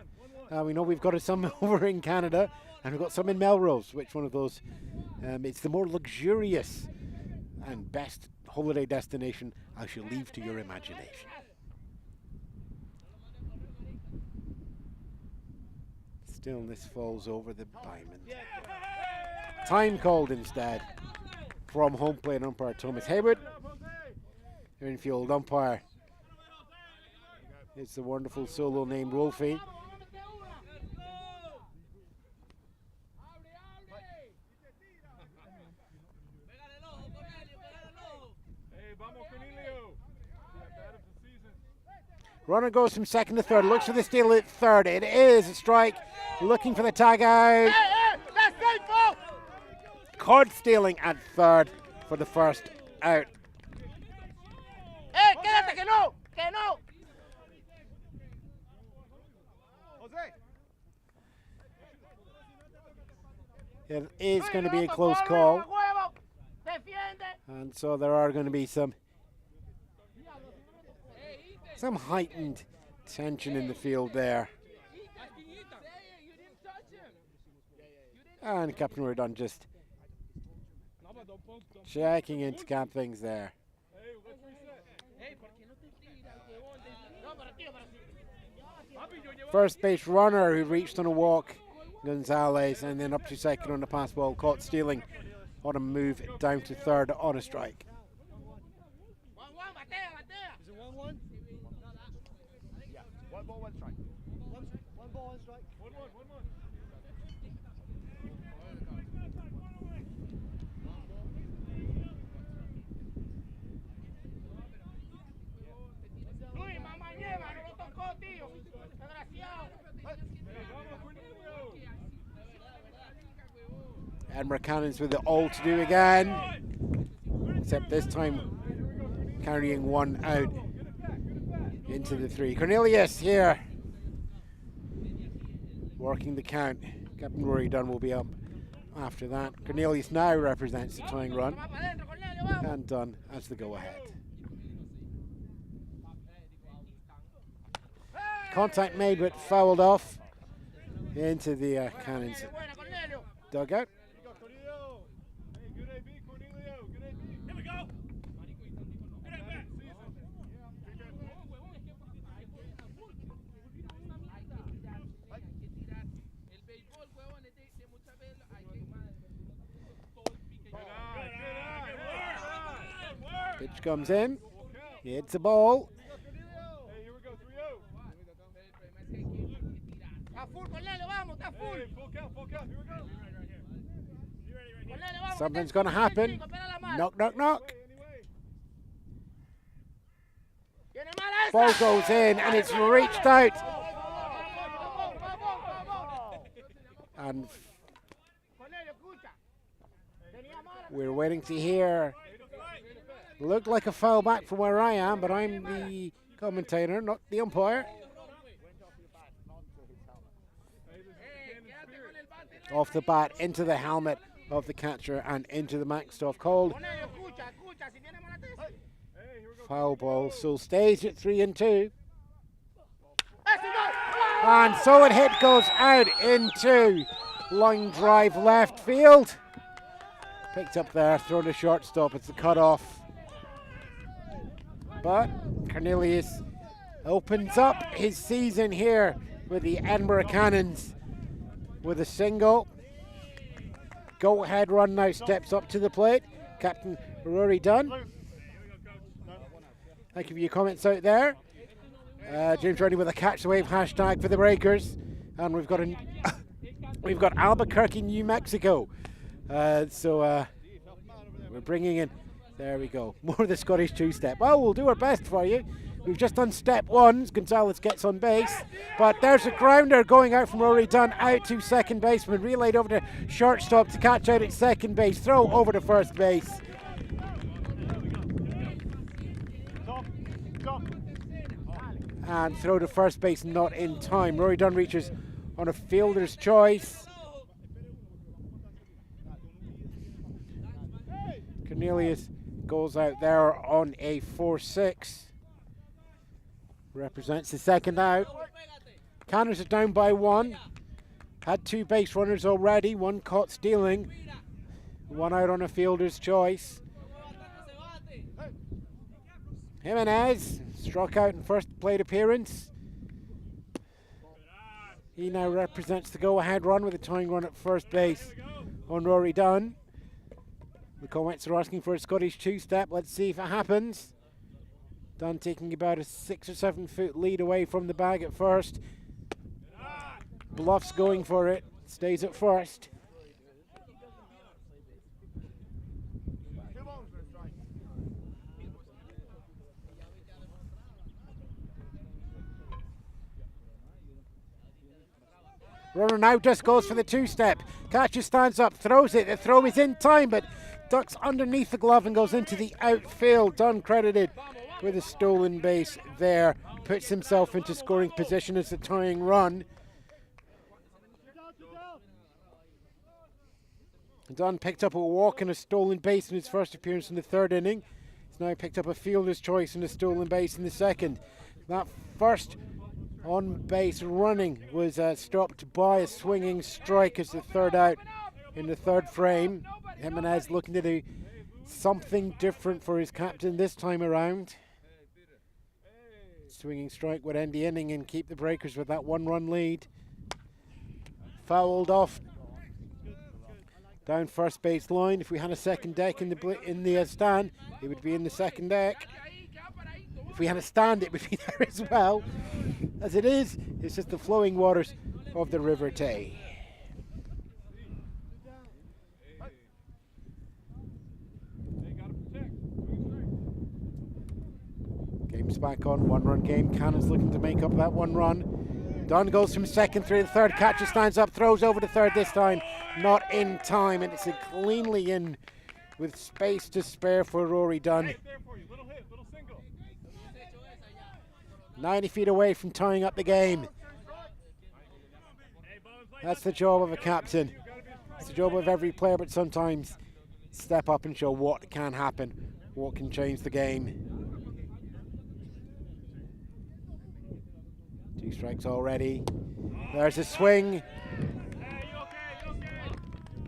We know we've got some over in Canada, and we've got some in Melrose. Which one of those? It's the more luxurious and best holiday destination. I shall leave to your imagination. Stillness falls over the diamond. Time called instead from home plate umpire Thomas Haywood. Infield umpire, it's the wonderful solo named Wolfie. Runner goes from second to third, looks for the steal at third. It is a strike, looking for the tag out. Caught stealing at third for the first out. It is going to be a close call. And so there are going to be some heightened tension in the field there. And Captain Reuben just checking in to cap things there. First base runner who reached on a walk, Gonzalez, and then up to second on the pass ball, caught stealing on a move down to third on a strike. Is it 1-1? Yeah, 1 ball, 1 strike. One ball, 1 strike. 1-1. Edinburgh Cannons with it all to do again, except this time carrying one out into the 3. Cornelius here working the count. Captain Rory Dunn will be up after that. Cornelius now represents the tying run, and Dunn as the go-ahead. Contact made but fouled off into the Cannons dugout. Pitch comes in. It's a ball. Hey, here we go, 3-0. Full count, here we go. Something's going to happen. Knock, knock, knock. Ball goes in and it's reached out And we're waiting to hear. Looked like a foul back from where I am, but I'm the commentator, not the umpire. Off the bat, into the helmet of the catcher and into the Maxtoff. Called foul ball, so stays at 3-2. And so it hit goes out into line drive left field. Picked up there, thrown to shortstop. It's a cut-off. But Cornelius opens up his season here with the Edinburgh Cannons with a single. Go-ahead run now steps up to the plate. Captain Rory Dunn. Thank you for your comments out there. James Rooney with a catch the wave hashtag for the Breakers. And we've got we've got Albuquerque, New Mexico. So we're bringing in, there we go, more of the Scottish two-step. Well, we'll do our best for you. We've just done step one. Gonzalez gets on base, but there's a grounder going out from Rory Dunn out to second baseman, relayed over to shortstop to catch out at second base, throw over to first base. And throw to first base, not in time. Rory Dunn reaches on a fielder's choice. Cornelius goes out there on a 4-6. Represents the second out. Cannons are down by one. Had two base runners already, one caught stealing. One out on a fielder's choice. Jimenez struck out in first plate appearance. He now represents the go-ahead run with a tying run at first base on Rory Dunn. The comments are asking for a Scottish two-step. Let's see if it happens. Dunn taking about a 6 or 7 foot lead away from the bag at first. Bluffs going for it. Stays at first. Runner now just goes for the two-step. Catcher stands up, throws it. The throw is in time, but ducks underneath the glove and goes into the outfield. Dunn credited with a stolen base there. Puts himself into scoring position as the tying run. Dunn picked up a walk and a stolen base in his first appearance in the third inning. He's now picked up a fielder's choice and a stolen base in the second. That first on base running was stopped by a swinging strike as the third out in the third frame. Jimenez looking to do something different for his captain this time around. Swinging strike would end the inning and keep the Breakers with that 1-run lead. Fouled off down first base line. If we had a second deck in the stand, it would be in the second deck. If we had a stand, it would be there as well. As it is, it's just the flowing waters of the River Tay. Game's back on, 1-run game. Cannons looking to make up that 1 run. Dunn goes from second through the third. Catcher stands up, throws over to third this time. Not in time, and it's a cleanly in with space to spare for Rory Dunn. 90 feet away from tying up the game. That's the job of a captain. It's the job of every player, but sometimes step up and show what can happen, what can change the game. 2 strikes already. There's a swing.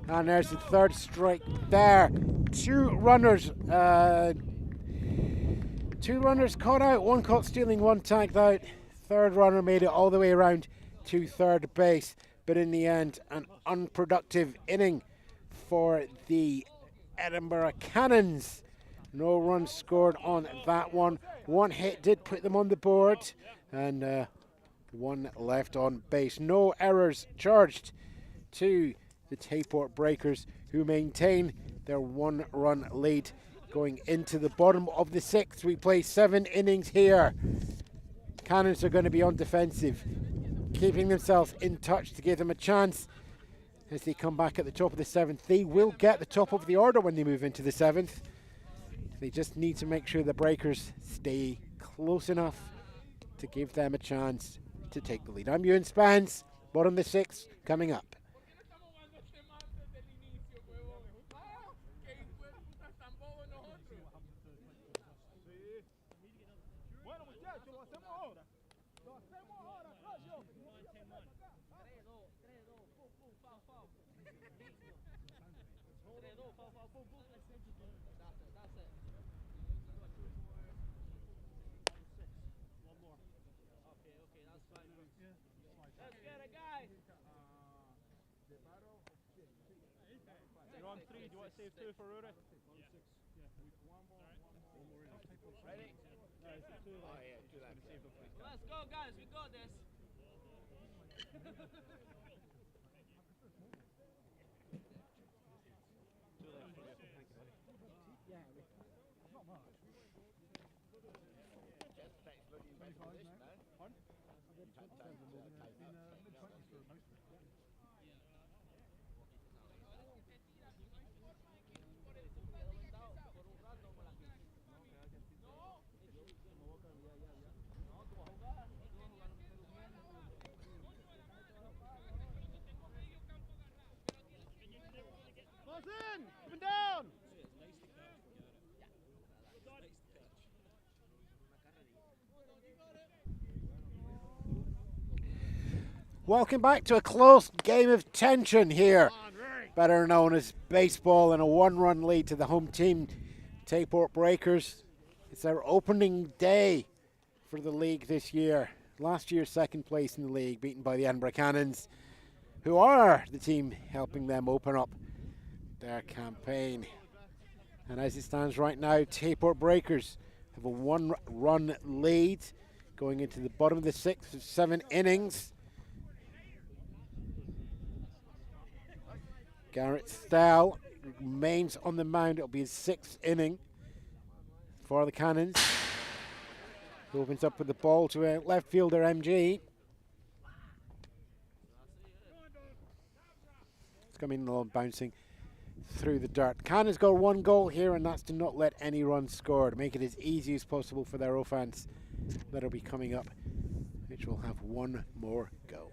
And there's the third strike there. 2 runners. 2 runners caught out. 1 caught stealing, 1 tagged out. Third runner made it all the way around to third base. But in the end, an unproductive inning for the Edinburgh Cannons. No runs scored on that one. 1 hit did put them on the board. And 1 left on base. No errors charged to the Tayport Breakers, who maintain their 1-run lead going into the bottom of the 6th. We play 7 innings here. Cannons are going to be on defensive, keeping themselves in touch to give them a chance as they come back at the top of the 7th. They will get the top of the order when they move into the 7th. They just need to make sure the Breakers stay close enough to give them a chance to take the lead. I'm Ewan Spence, bottom of the 6th, coming up. You're on 3. Do you want to save 2 for Rory? Ready? No, it's a 2. Oh, yeah, 2 left. Let's go, guys. We got this. Close in! Up and down! Welcome back to a close game of tension here, better known as baseball, and a 1-run lead to the home team, Tayport Breakers. It's their opening day for the league this year. Last year, 2nd place in the league, beaten by the Edinburgh Cannons, who are the team helping them open up their campaign. And as it stands right now, Tayport Breakers have a 1-run lead going into the bottom of the 6th of 7 innings. Garrett Stell remains on the mound. It'll be his 6th inning for the Cannons. He opens up with the ball to a left fielder, MG. It's coming along, bouncing through the dirt. Cannons got 1 goal here, and that's to not let any runs scored. Make it as easy as possible for their offense that'll be coming up, which will have 1 more go.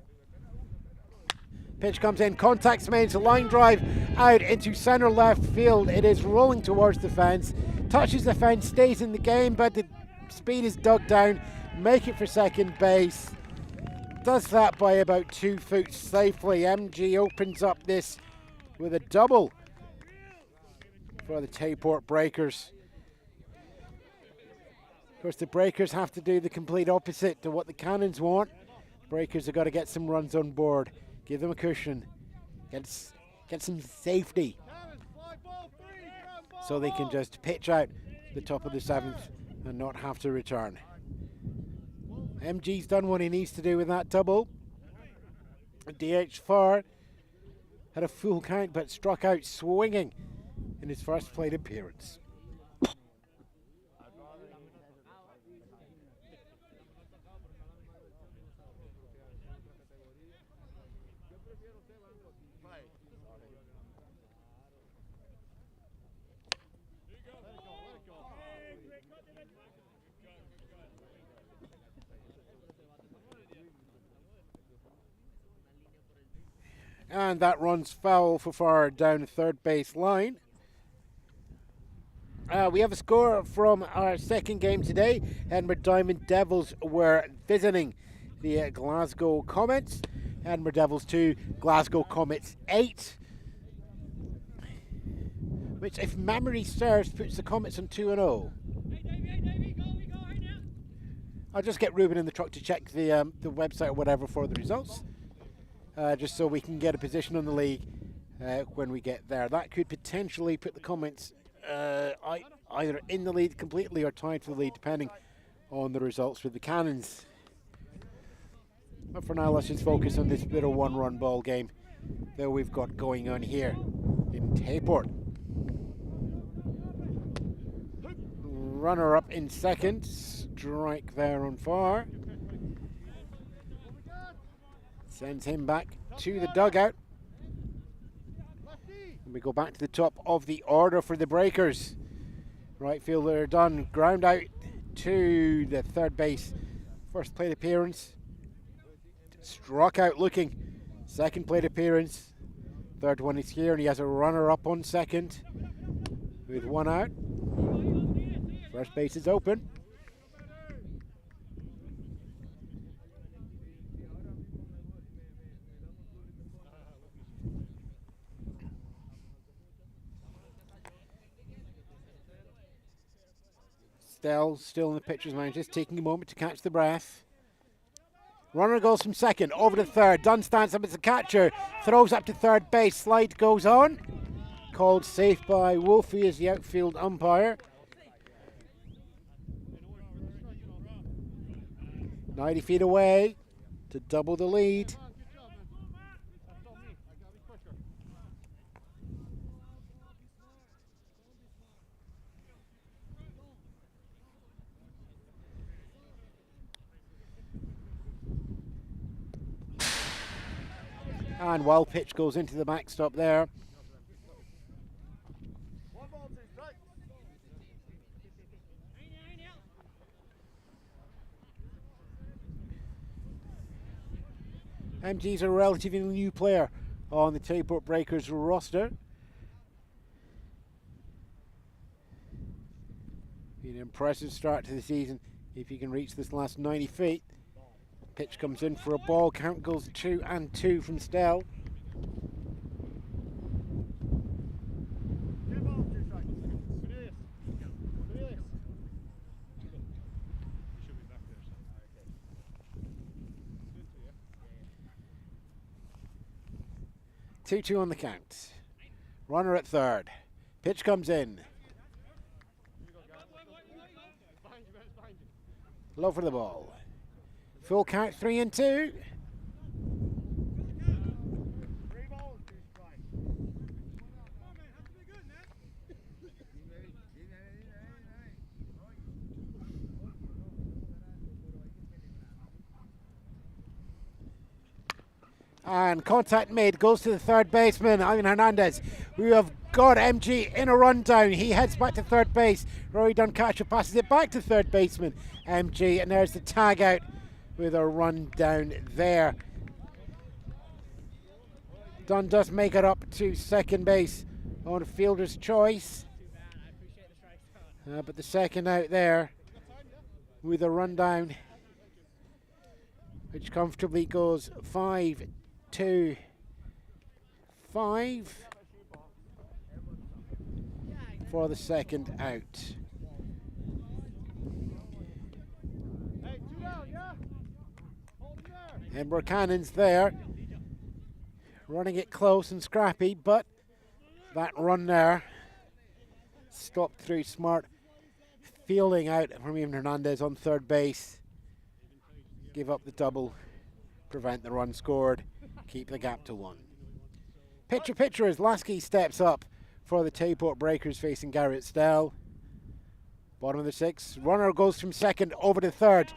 Pitch comes in, contacts mains, a line drive out into centre left field. It is rolling towards the fence, touches the fence, stays in the game, but the speed is dug down. Make it for second base. Does that by about 2 foot safely. MG opens up this with a double for the Tayport Breakers. Of course, the Breakers have to do the complete opposite to what the Cannons want. Breakers have got to get some runs on board. Give them a cushion, get some safety, so they can just pitch out the top of the 7th and not have to return. MG's done what he needs to do with that double. DH Farr had a full count but struck out swinging in his first plate appearance. And that runs foul for Farr down the 3rd base line. We have a score from our 2nd game today. Edinburgh Diamond Devils were visiting the Glasgow Comets. Edinburgh Devils 2, Glasgow Comets 8. Which, if memory serves, puts the Comets on 2-0. I'll just get Reuben in the truck to check the website or whatever for the results. Just so we can get a position on the league when we get there. That could potentially put the Comets either in the lead completely or tied for the lead, depending on the results with the Cannons. But for now, let's just focus on this bit of 1-run ball game that we've got going on here in Tayport. Runner up in 2nd, strike there on Farr. Sends him back to the dugout. And we go back to the top of the order for the Breakers. Right fielder done. Ground out to the third base. First plate appearance. Struck out looking. Second plate appearance. Third one is here, and he has a runner up on second with one out. First base is open. Still in the pitcher's mind, just taking a moment to catch the breath. Runner goes from second, over to third. Dunn stands up as a catcher, throws up to third base. Slide goes on. Called safe by Wolfie as the outfield umpire. 90 feet away to double the lead. And wild pitch goes into the backstop there. MG's a relatively new player on the Tayport Breakers roster. Been an impressive start to the season if he can reach this last 90 feet. Pitch comes in for a ball. Count goes 2-2 from Stell. Two on the count. Runner at third. Pitch comes in. Low for the ball. Full count, 3-2. And contact made, goes to the third baseman, Ivan Hernandez. We have got MG in a rundown. He heads back to third base. Rory Duncatcher passes it back to third baseman MG, and there's the tag out with a run down there. Dunn does make it up to second base on a fielder's choice. But the second out there with a run down, which comfortably goes 5-5 for the second out. Edinburgh Cannons there, running it close and scrappy, but that run there stopped through smart fielding out from Ewan Hernandez on third base. Give up the double, prevent the run scored, keep the gap to 1. Pitcher as Lasky steps up for the Tayport Breakers facing Garrett Stell. Bottom of the 6th, runner goes from second over to third.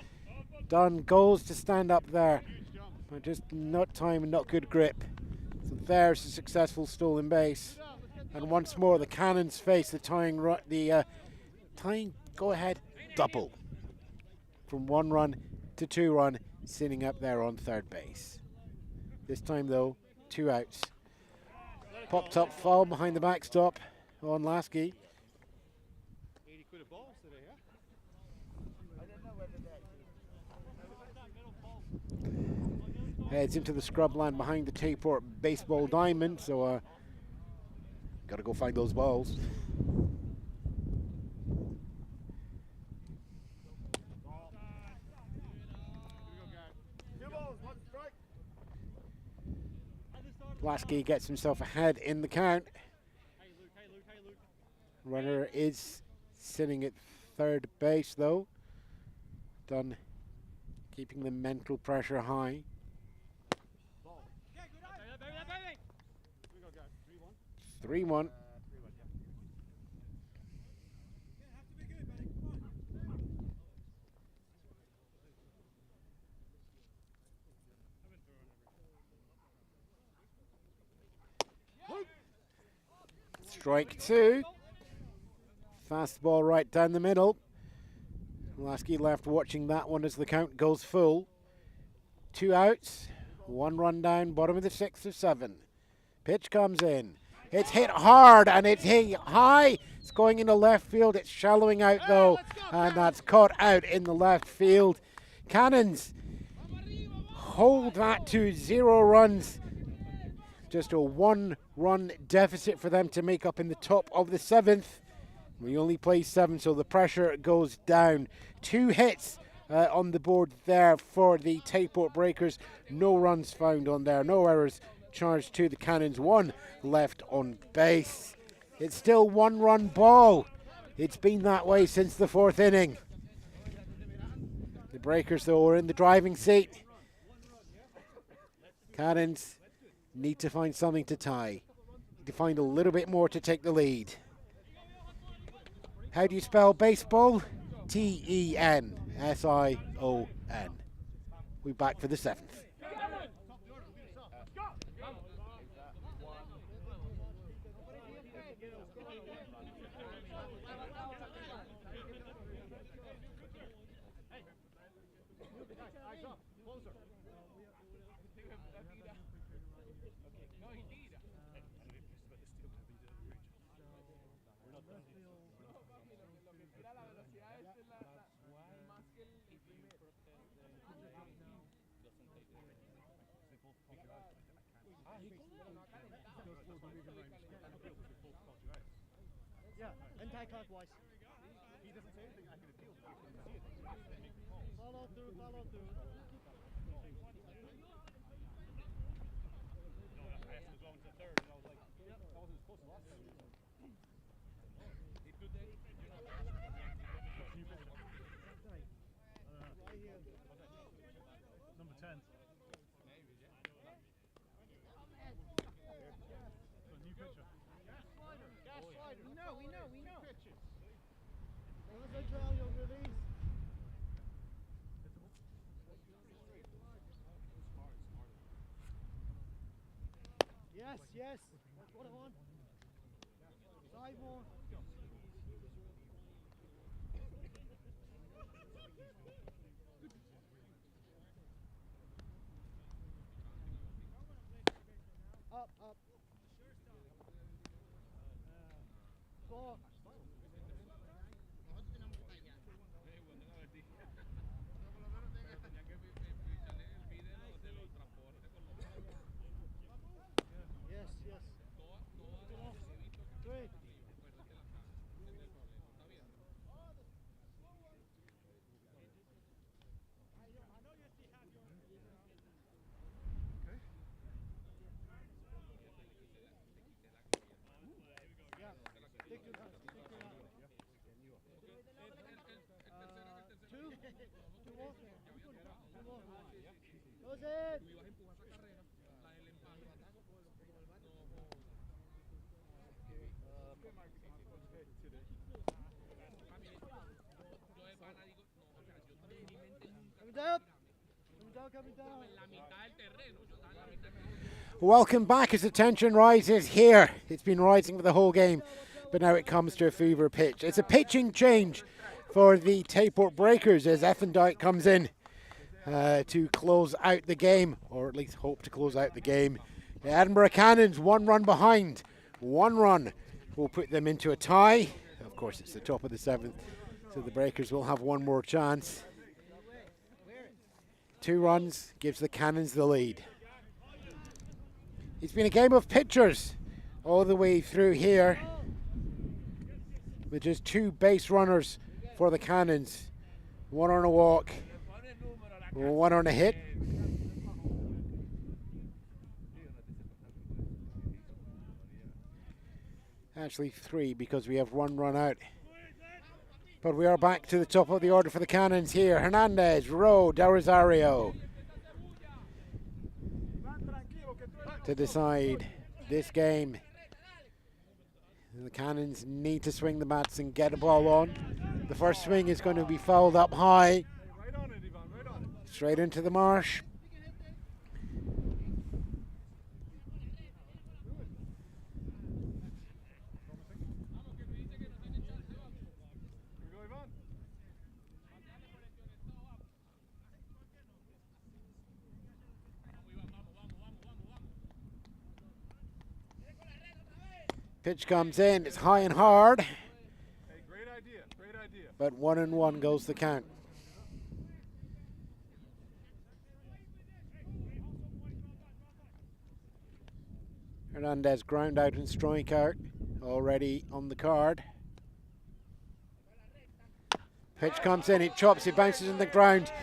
Dunn goes to stand up there, but just not time and not good grip. So there's a successful stolen base. And once more the Cannons face the tying go ahead double. From 1 run to 2 run, sitting up there on third base. This time though, 2 outs. Popped up foul behind the backstop on Lasky. Heads into the scrubland behind the Tayport baseball diamond, so got to go find those balls. Lasky gets himself ahead in the count. Runner is sitting at third base though. Dunn keeping the mental pressure high. 3-1. Strike two. Fastball right down the middle. Lasky left watching that one as the count goes full. 2 outs, 1 run down, bottom of the 6th of 7. Pitch comes in. It's hit hard and it's hit high. It's going into left field. It's shallowing out though, and that's caught out in the left field. Cannons hold that to 0 runs. Just a 1-run deficit for them to make up in the top of the 7th. We only play 7, so the pressure goes down. 2 hits on the board there for the Tayport Breakers. No runs found on there, no errors charged to the Cannons. 1 left on base. It's still 1-run ball. It's been that way since the 4th inning. The Breakers, though, are in the driving seat. Cannons need to find something to tie. Need to find a little bit more to take the lead. How do you spell baseball? T-E-N-S-I-O-N. We're back for the 7th. Yeah, anti-clockwise. He doesn't say anything, I can appeal. Follow through, follow through. No, I asked him to go into the 3rd, and I was like, yep, that wasn't supposed to last time. Number 10. New pitcher. Gas slider. Gas slider. We know. Pitches. You'll release. Yes. That's what I want. Side more. Up. 4. Yes. 3. Goes in. Coming down. Welcome back as the tension rises here. It's been rising for the whole game, but now it comes to a fever pitch. It's a pitching change for the Tayport Breakers as Effendijk comes in to close out the game, or at least hope to close out the game. The Edinburgh Cannons 1 run behind. 1 run will put them into a tie. Of course, it's the top of the 7th, so the Breakers will have 1 more chance. 2 runs gives the Cannons the lead. It's been a game of pitchers all the way through here, with just 2 base runners for the Cannons. 1 on a walk, 1 on a hit. Actually 3, because we have 1 run out. But we are back to the top of the order for the Cannons here. Hernandez, Rowe, Del Rosario to decide this game. The Cannons need to swing the bats and get a ball on. The first swing is going to be fouled up high. Straight into the marsh. Pitch comes in, it's high and hard. Hey, great idea, great idea. But 1-1 goes the count. Hernandez ground out and strike out already on the card. Pitch comes in, it chops, it bounces in the ground.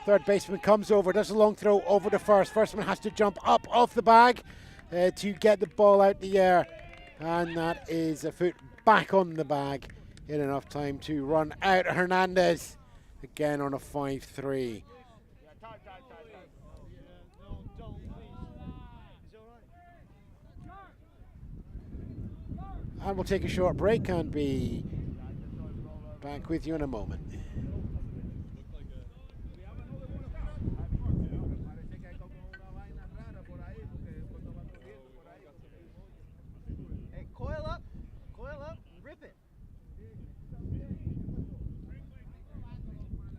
Third baseman comes over, does a long throw over to first. First man has to jump up off the bag to get the ball out the air. And that is a foot back on the bag in enough time to run out Hernandez again on a 5-3. And we'll take a short break and be back with you in a moment. Hey, coil up, and rip it.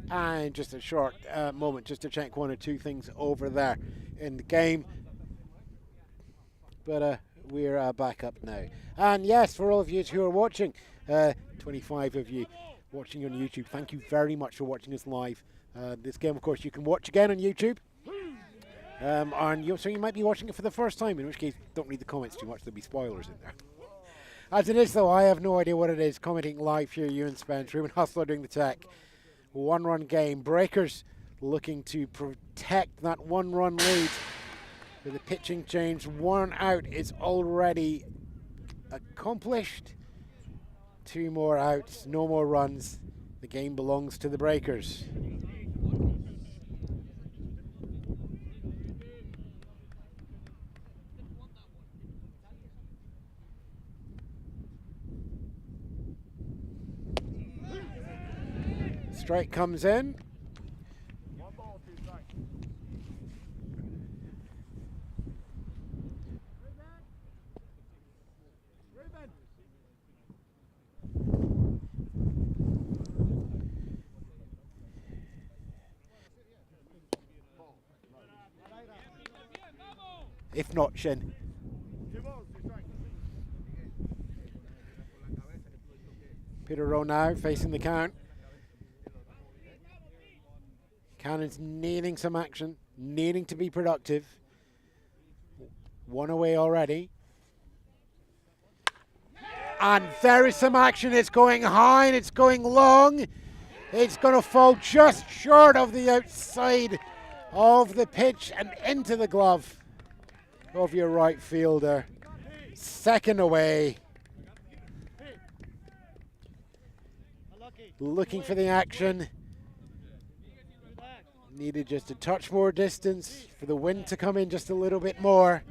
And just a short moment just to check one or two things over there in the game. But we're back up now. And yes, for all of you who are watching, 25 of you watching on YouTube, thank you very much for watching us live. This game, of course, you can watch again on YouTube. So you might be watching it for the first time, in which case, don't read the comments too much, there'll be spoilers in there. As it is, though, I have no idea what it is. Commenting live here, Ewan Spence, Reuben Hustler doing the tech. 1-run game. Breakers looking to protect that 1-run lead. With the pitching change, 1 out is already accomplished. 2 more outs, no more runs. The game belongs to the Breakers. Strike comes in. One ball, 2 strikes. If not, Shin. 2 balls, 2 strikes. Peter Rowe now facing the count. Cannons needing some action, needing to be productive. 1 away already. And there is some action. It's going high and it's going long. It's going to fall just short of the outside of the pitch and into the glove of your right fielder. 2nd away. Looking for the action. Needed just a touch more distance for the wind to come in just a little bit more.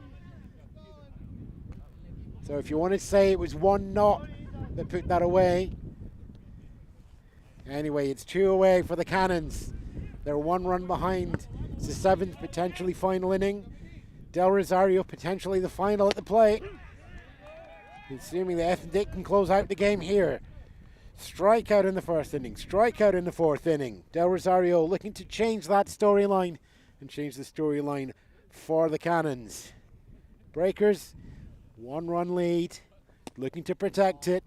So if you want to say it was 1 knot that put that away. Anyway, it's 2 away for the Cannons. They're 1 run behind. It's the 7th, potentially final inning. Del Rosario potentially the final at the plate. Assuming that F. Dick can close out the game here. Strikeout in the 1st inning, strikeout in the 4th inning. Del Rosario looking to change that storyline and change the storyline for the Cannons. Breakers, 1 run lead, looking to protect it.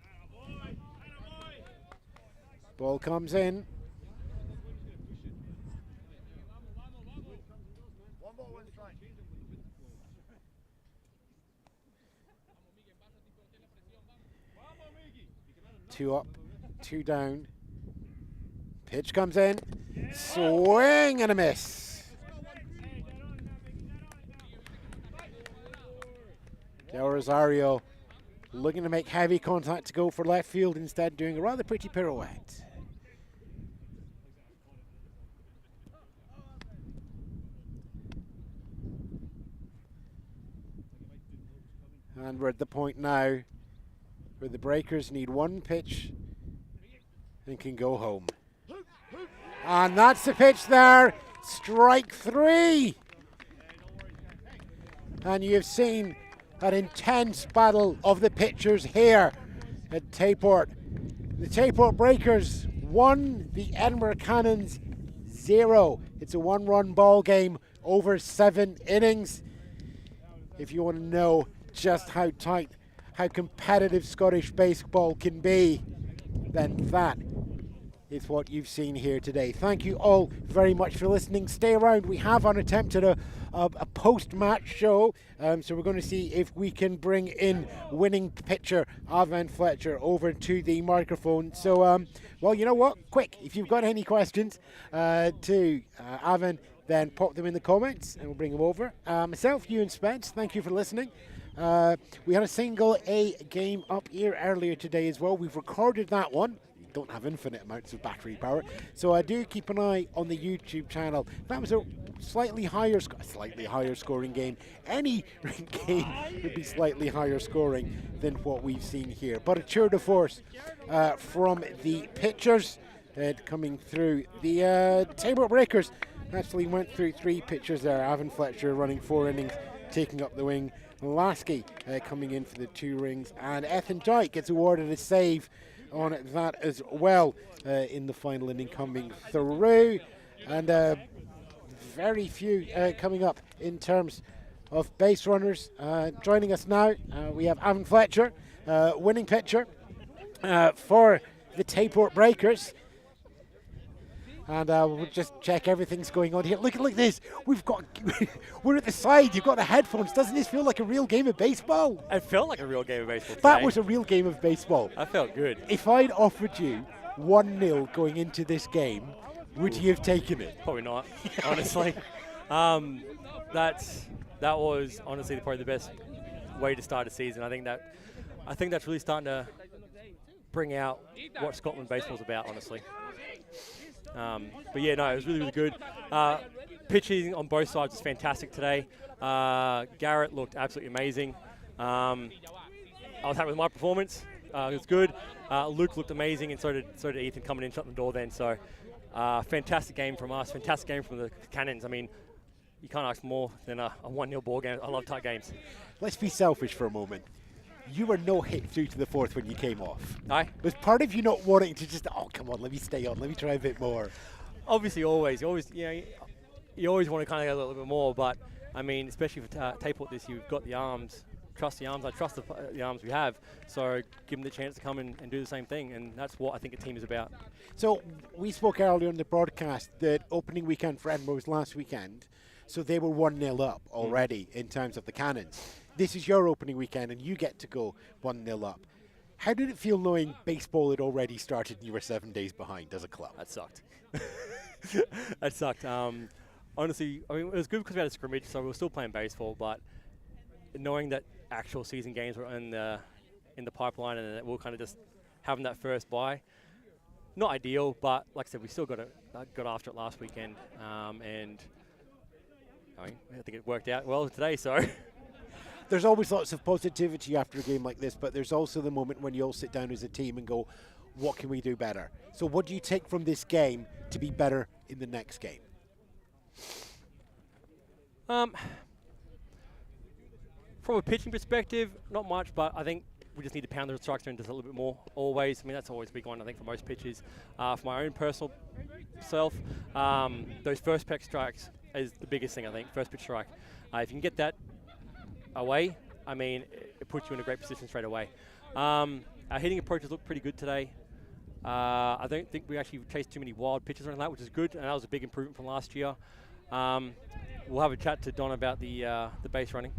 Ball comes in. 1 ball, 1 strike. 2 up, 2 down. Pitch comes in. Swing and a miss. Del Rosario looking to make heavy contact to go for left field, instead doing a rather pretty pirouette. And we're at the point now where the Breakers need 1 pitch and can go home. And that's the pitch there. Strike 3. And you've seen an intense battle of the pitchers here at Tayport. The Tayport Breakers won, the Edinburgh Cannons 0. It's a 1 run ball game over 7 innings. If you want to know just how tight, how competitive Scottish baseball can be, then that is what you've seen here today. Thank you all very much for listening. Stay around. We have attempted a post-match show, so we're going to see if we can bring in winning pitcher Ewan Fletcher over to the microphone. So, well, you know what? Quick, if you've got any questions to Ewan, then pop them in the comments and we'll bring them over. Myself, Ewan Spence, thank you for listening. We had a single A game up here earlier today as well. We've recorded that one. Don't have infinite amounts of battery power, so I do keep an eye on the YouTube channel. That was a slightly higher scoring game. Any game would be slightly higher scoring than what we've seen here, but a tour de force from the pitchers coming through. The Tayport Breakers actually went through 3 pitchers there. Ewan Fletcher running 4 innings, taking up the wing. Lasky coming in for the 2 rings, and Ethan Dyke gets awarded a save on that as well in the final inning coming through. And very few coming up in terms of base runners. Joining us now, we have Ewan Fletcher, winning pitcher for the Tayport Breakers. And we'll just check everything's going on here. Look this. We're at the side. You've got the headphones. Doesn't this feel like a real game of baseball? It felt like a real game of baseball today. That was a real game of baseball. I felt good. If I'd offered you 1-0 going into this game, would you have taken it? Probably not, honestly. That was honestly probably the best way to start a season. I think that's really starting to bring out what Scotland baseball's about, honestly. But yeah, no, it was really, really good. Pitching on both sides was fantastic today. Garrett looked absolutely amazing. I was happy with my performance. It was good. Luke looked amazing, and so did Ethan coming in, shutting the door then. So fantastic game from us, fantastic game from the Cannons. I mean, you can't ask more than a 1-0 ball game. I love tight games. Let's be selfish for a moment. You were no hit through to the 4th when you came off. Aye. Was part of you not wanting to just, oh, come on, let me stay on, let me try a bit more? Obviously, you always want to kind of go a little bit more, but I mean, especially for Tayport this year, we've got the arms. Trust the arms. I trust the arms we have. So give them the chance to come and do the same thing, and that's what I think a team is about. So we spoke earlier in the broadcast that opening weekend for Edinburgh was last weekend, so they were 1-0 up already in terms of the Cannons. This is your opening weekend, and you get to go 1-0 up. How did it feel knowing baseball had already started and you were 7 days behind as a club? That sucked. That sucked. Honestly, I mean, it was good because we had a scrimmage, so we were still playing baseball, but knowing that actual season games were in the pipeline and that we were kind of just having that first bye, not ideal, but like I said, we still got after it last weekend, and I think it worked out well today, so... There's always lots of positivity after a game like this, but there's also the moment when you all sit down as a team and go, what can we do better? So what do you take from this game to be better in the next game? From a pitching perspective, not much, but I think we just need to pound the strikes in just a little bit more, always. I mean, that's always a big one, I think, for most pitchers. For my own personal self, those first pitch strikes is the biggest thing, I think, first pitch strike. If you can get that away, I mean, it puts you in a great position straight away. Our hitting approaches look pretty good today. I don't think we actually chased too many wild pitches or anything like that, which is good, and that was a big improvement from last year. We'll have a chat to Don about the base running.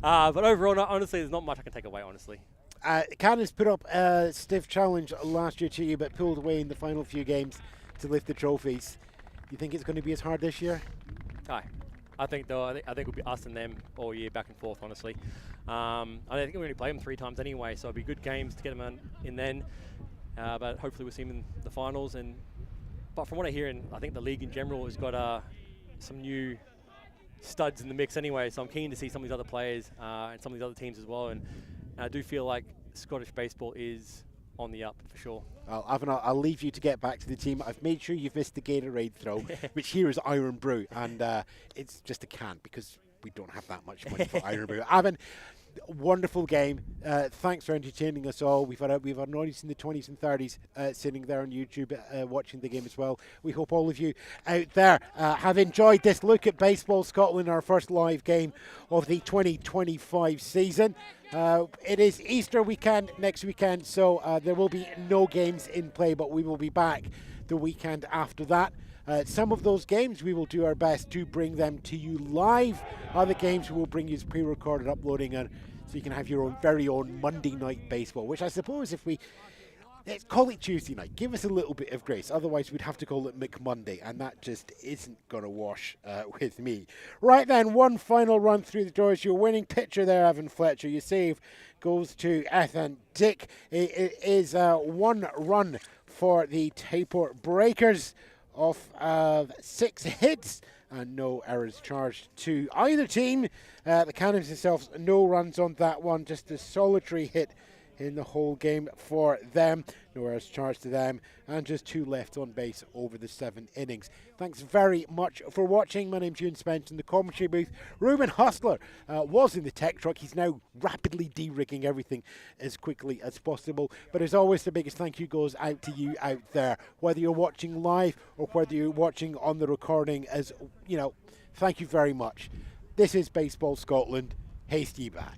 But overall, honestly, there's not much I can take away, honestly. Cannons put up a stiff challenge last year to you, but pulled away in the final few games to lift the trophies. You think it's going to be as hard this year? Aye. I think it'll be us and them all year, back and forth, honestly. I think we only play them 3 times anyway, so it'll be good games to get them in then. But hopefully we'll see them in the finals. But from what I hear, and I think the league in general has got some new studs in the mix anyway, so I'm keen to see some of these other players and some of these other teams as well. And I do feel like Scottish baseball is on the up for sure. Well, Evan, I'll leave you to get back to the team. I've made sure you've missed the Gatorade throw, which here is Iron Brew, and it's just a can because we don't have that much money for Iron Brew. Evan, Wonderful game. Thanks for entertaining us all. We've had an audience in the 20s and 30s sitting there on YouTube watching the game as well. We hope all of you out there have enjoyed this look at Baseball Scotland, our first live game of the 2025 season. It is Easter weekend next weekend, so there will be no games in play, but we will be back the weekend after that. Some of those games we will do our best to bring them to you live. Other games we will bring you as pre-recorded uploading, and so you can have your own very own Monday night baseball, which I suppose if let's call it Tuesday night. Give us a little bit of grace. Otherwise, we'd have to call it McMonday, and that just isn't going to wash with me. Right then, one final run through the doors. Your winning pitcher there, Evan Fletcher. Your save goes to Ethan Dick. It is 1 run for the Tayport Breakers off 6 hits. And no errors charged to either team. The Cannons themselves, no runs on that one. Just a solitary hit in the whole game for them. No errors charged to them. And just 2 left on base over the 7 innings. Thanks very much for watching. My name's Ewan Spence in the commentary booth. Reuben Hustler was in the tech truck. He's now rapidly de-rigging everything as quickly as possible. But as always, the biggest thank you goes out to you out there. Whether you're watching live or whether you're watching on the recording, as you know, thank you very much. This is Baseball Scotland. Haste ye back.